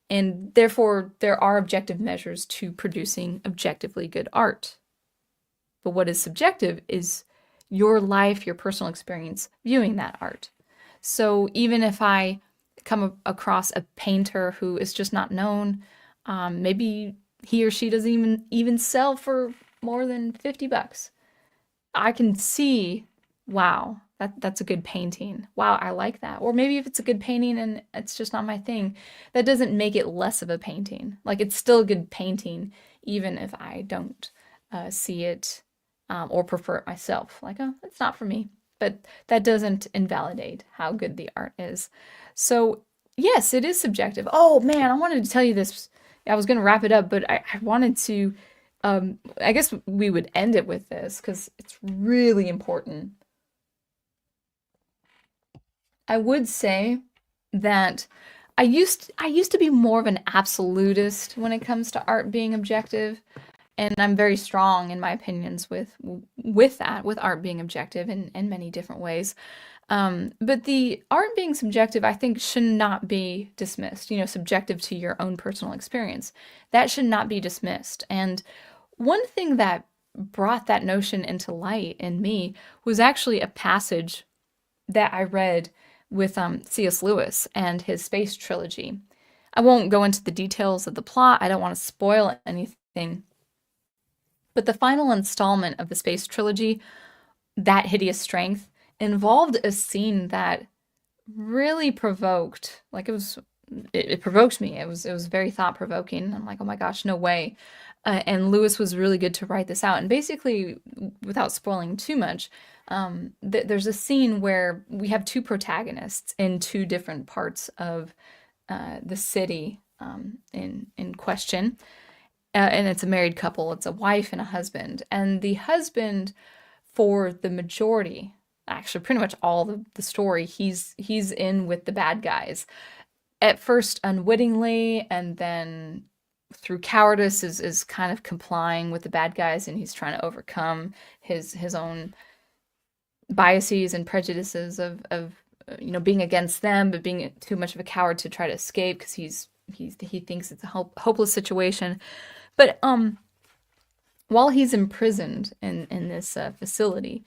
And therefore, there are objective measures to producing objectively good art. But what is subjective is your life, your personal experience viewing that art. So even if I come across a painter who is just not known, maybe he or she doesn't even sell for more than $50. I can see, wow, that's a good painting. Wow, I like that. Or maybe if it's a good painting and it's just not my thing, that doesn't make it less of a painting. Like it's still a good painting, even if I don't see it or prefer it myself. Like, oh, it's not for me. But that doesn't invalidate how good the art is. So, yes, it is subjective. Oh man, I wanted to tell you this. I was going to wrap it up, but I wanted to. I guess we would end it with this because it's really important. I would say that I used to be more of an absolutist when it comes to art being objective, and I'm very strong in my opinions with that, with art being objective in many different ways. But the art being subjective, I think, should not be dismissed. You know, subjective to your own personal experience. That should not be dismissed. And one thing that brought that notion into light in me was actually a passage that I read with C.S. Lewis and his space trilogy. I won't go into the details of the plot. I don't want to spoil anything. But the final installment of the space trilogy, That Hideous Strength, involved a scene that really provoked, like it provoked me. It was very thought provoking. I'm like, oh my gosh, no way. And Lewis was really good to write this out. And basically, without spoiling too much, there's a scene where we have two protagonists in two different parts of the city in question, and it's a married couple. It's a wife and a husband, and the husband, for the majority, actually pretty much all the story, he's in with the bad guys at first unwittingly, and then through cowardice is kind of complying with the bad guys, and he's trying to overcome his own biases and prejudices of being against them, but being too much of a coward to try to escape because he thinks it's a hopeless situation. But while he's imprisoned in this facility,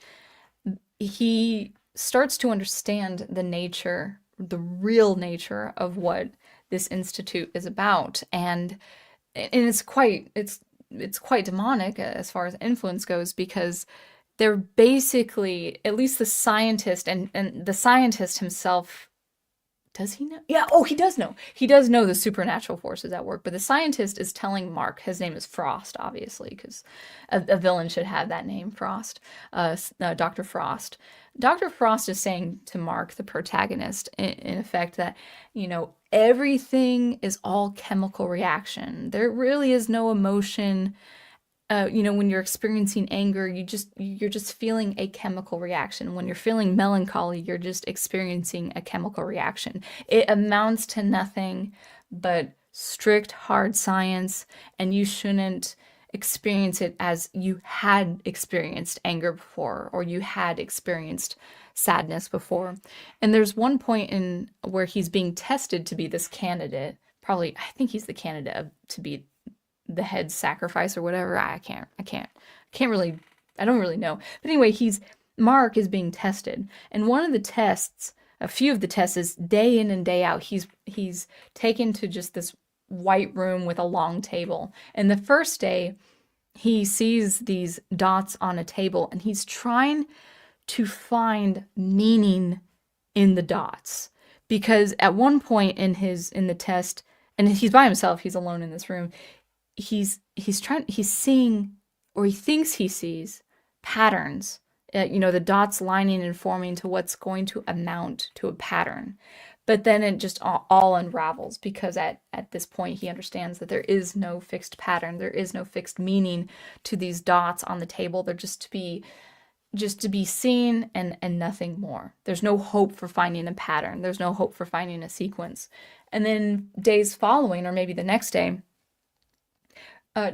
he starts to understand the nature, the real nature of what this institute is about, and it's quite demonic as far as influence goes, because they're basically, at least the scientist, and the scientist himself, does he know? Yeah, oh, he does know. He does know the supernatural forces at work, but the scientist is telling Mark, his name is Frost, obviously, because a villain should have that name, Frost, Dr. Frost. Dr. Frost is saying to Mark, the protagonist, in effect, that, everything is all chemical reaction. There really is no emotion. When you're experiencing anger, you're just feeling a chemical reaction. When you're feeling melancholy, you're just experiencing a chemical reaction. It amounts to nothing but strict hard science, and you shouldn't experience it as you had experienced anger before, or you had experienced sadness before. And there's one point in where he's being tested to be this candidate. Probably, I think he's the candidate to be the head sacrifice or whatever. I can't really, I don't really know. But anyway, Mark is being tested. And one of the tests, a few of the tests, is day in and day out. He's taken to just this white room with a long table. And the first day, he sees these dots on a table, and he's trying to find meaning in the dots. Because at one point in the test, and he's by himself, he's alone in this room, he's seeing, or he thinks he sees, patterns, the dots lining and forming to what's going to amount to a pattern. But then it just all unravels, because at this point he understands that there is no fixed pattern, there is no fixed meaning to these dots on the table. They're just to be seen, and nothing more. There's no hope for finding a pattern. There's no hope for finding a sequence. And then days following, or maybe the next day,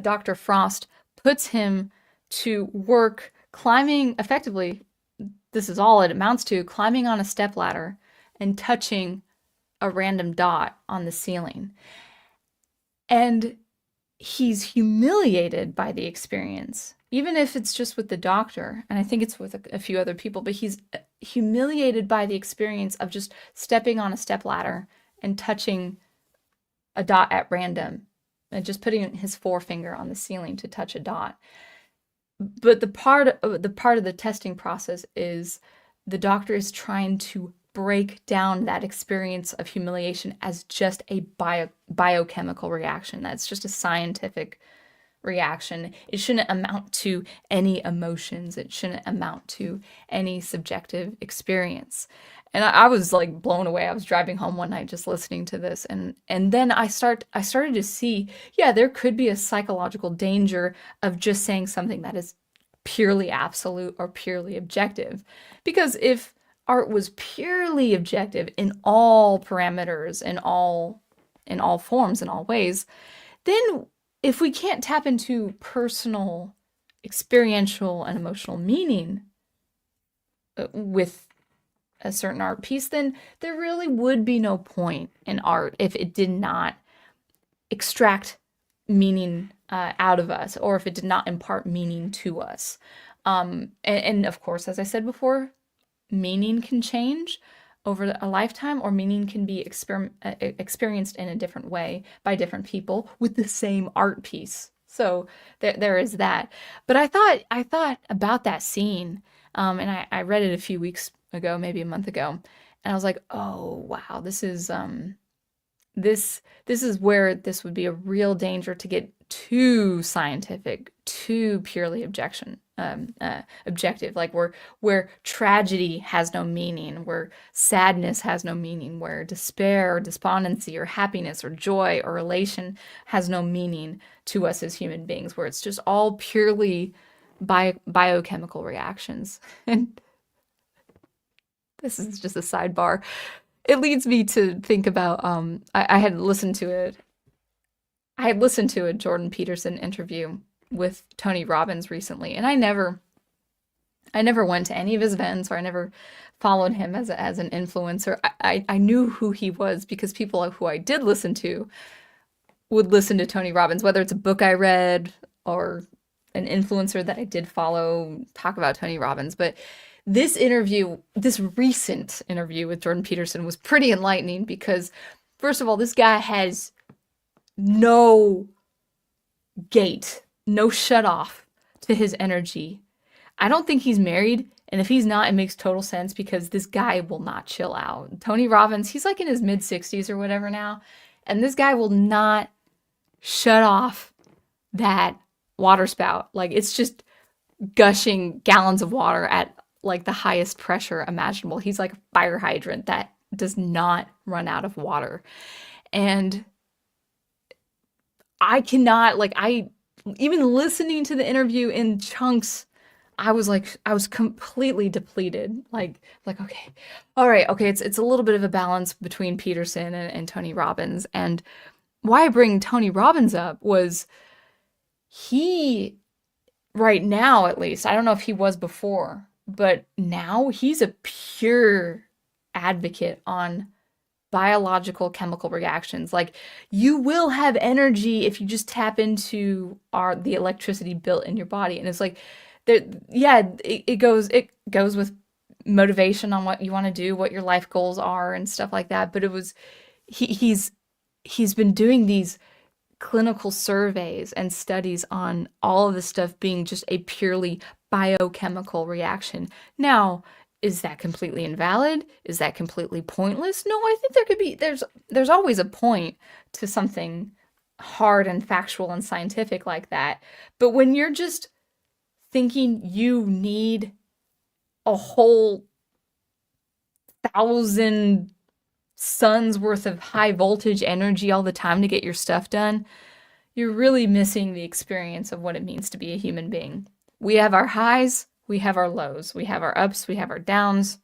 Dr. Frost puts him to work climbing, effectively, this is all it amounts to, climbing on a stepladder and touching a random dot on the ceiling. And he's humiliated by the experience, even if it's just with the doctor, and I think it's with a few other people, but he's humiliated by the experience of just stepping on a stepladder and touching a dot at random, and just putting his forefinger on the ceiling to touch a dot. But the part of the testing process is the doctor is trying to break down that experience of humiliation as just a biochemical reaction. That's just a scientific reaction. It shouldn't amount to any emotions. It shouldn't amount to any subjective experience. And I was like blown away. I was driving home one night just listening to this, and then I started to see, yeah, there could be a psychological danger of just saying something that is purely absolute or purely objective. Because if art was purely objective in all parameters, in all forms, in all ways, then if we can't tap into personal, experiential, and emotional meaning with a certain art piece, then there really would be no point in art if it did not extract meaning out of us, or if it did not impart meaning to us. And of course, as I said before, meaning can change over a lifetime, or meaning can be experienced in a different way by different people with the same art piece. So there is that. But I thought about that scene, and I read it a few weeks ago, maybe a month ago, and I was like, oh wow, this is where this would be a real danger to get too scientific, too purely objective, like where tragedy has no meaning, where sadness has no meaning, where despair or despondency or happiness or joy or elation has no meaning to us as human beings, where it's just all purely biochemical reactions. And this is just a sidebar. It leads me to think about I had listened to it. I had listened to a Jordan Peterson interview with Tony Robbins recently, and I never went to any of his events, or I never followed him as an influencer. I knew who he was because people who I did listen to would listen to Tony Robbins, whether it's a book I read or an influencer that I did follow talk about Tony Robbins, but this interview, this recent interview with Jordan Peterson was pretty enlightening because, first of all, this guy has no gate, no shut off to his energy. I don't think he's married, and if he's not, it makes total sense because this guy will not chill out. Tony Robbins, he's like in his mid 60s or whatever now, and this guy will not shut off that water spout. Like, it's just gushing gallons of water at like the highest pressure imaginable. He's like a fire hydrant that does not run out of water. And I cannot, like, even listening to the interview in chunks, I was completely depleted. Like, okay, all right, okay, it's a little bit of a balance between Peterson and Tony Robbins. And why I bring Tony Robbins up was he, right now at least, I don't know if he was before, but now he's a pure advocate on biological chemical reactions. Like, you will have energy if you just tap into the electricity built in your body. And it's like, it goes with motivation on what you want to do, what your life goals are and stuff like that. But he's been doing these clinical surveys and studies on all of this stuff being just a purely biochemical reaction. Now, is that completely invalid? Is that completely pointless? No, I think there's always a point to something hard and factual and scientific like that. But when you're just thinking you need a whole 1,000 suns worth of high voltage energy all the time to get your stuff done, you're really missing the experience of what it means to be a human being. We have our highs, we have our lows, we have our ups, we have our downs,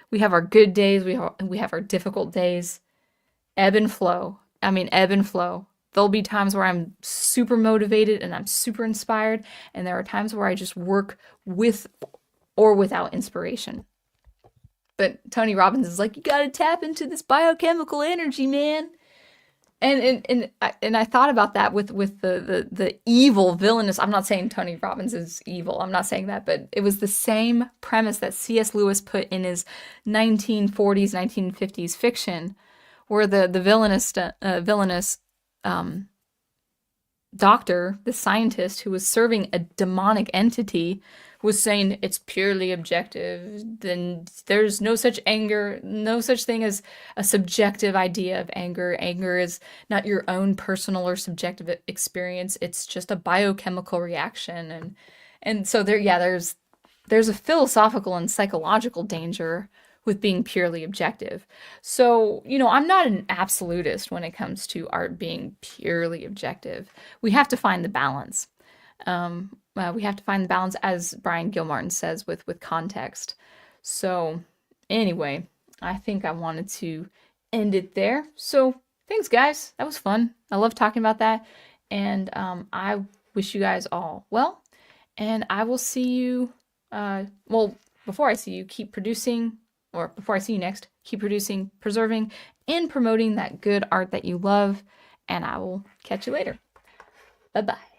we have our good days, we have our difficult days. Ebb and flow. I mean, ebb and flow. There'll be times where I'm super motivated and I'm super inspired, and there are times where I just work with or without inspiration. But Tony Robbins is like, you gotta tap into this biochemical energy, man. And I thought about that with the evil villainous. I'm not saying Tony Robbins is evil. I'm not saying that, but it was the same premise that C.S. Lewis put in his 1940s, 1950s fiction, where the villainous doctor, the scientist who was serving a demonic entity, was saying it's purely objective. Then there's no such anger, no such thing as a subjective idea of anger. Anger is not your own personal or subjective experience. It's just a biochemical reaction. And so there's a philosophical and psychological danger with being purely objective. So, I'm not an absolutist when it comes to art being purely objective. We have to find the balance. We have to find the balance, as Brian Gilmartin says, with context. So, anyway, I think I wanted to end it there. So, thanks, guys. That was fun. I love talking about that. And I wish you guys all well. And I will see you, before I see you, keep producing, or before I see you next, keep producing, preserving, and promoting that good art that you love. And I will catch you later. Bye-bye.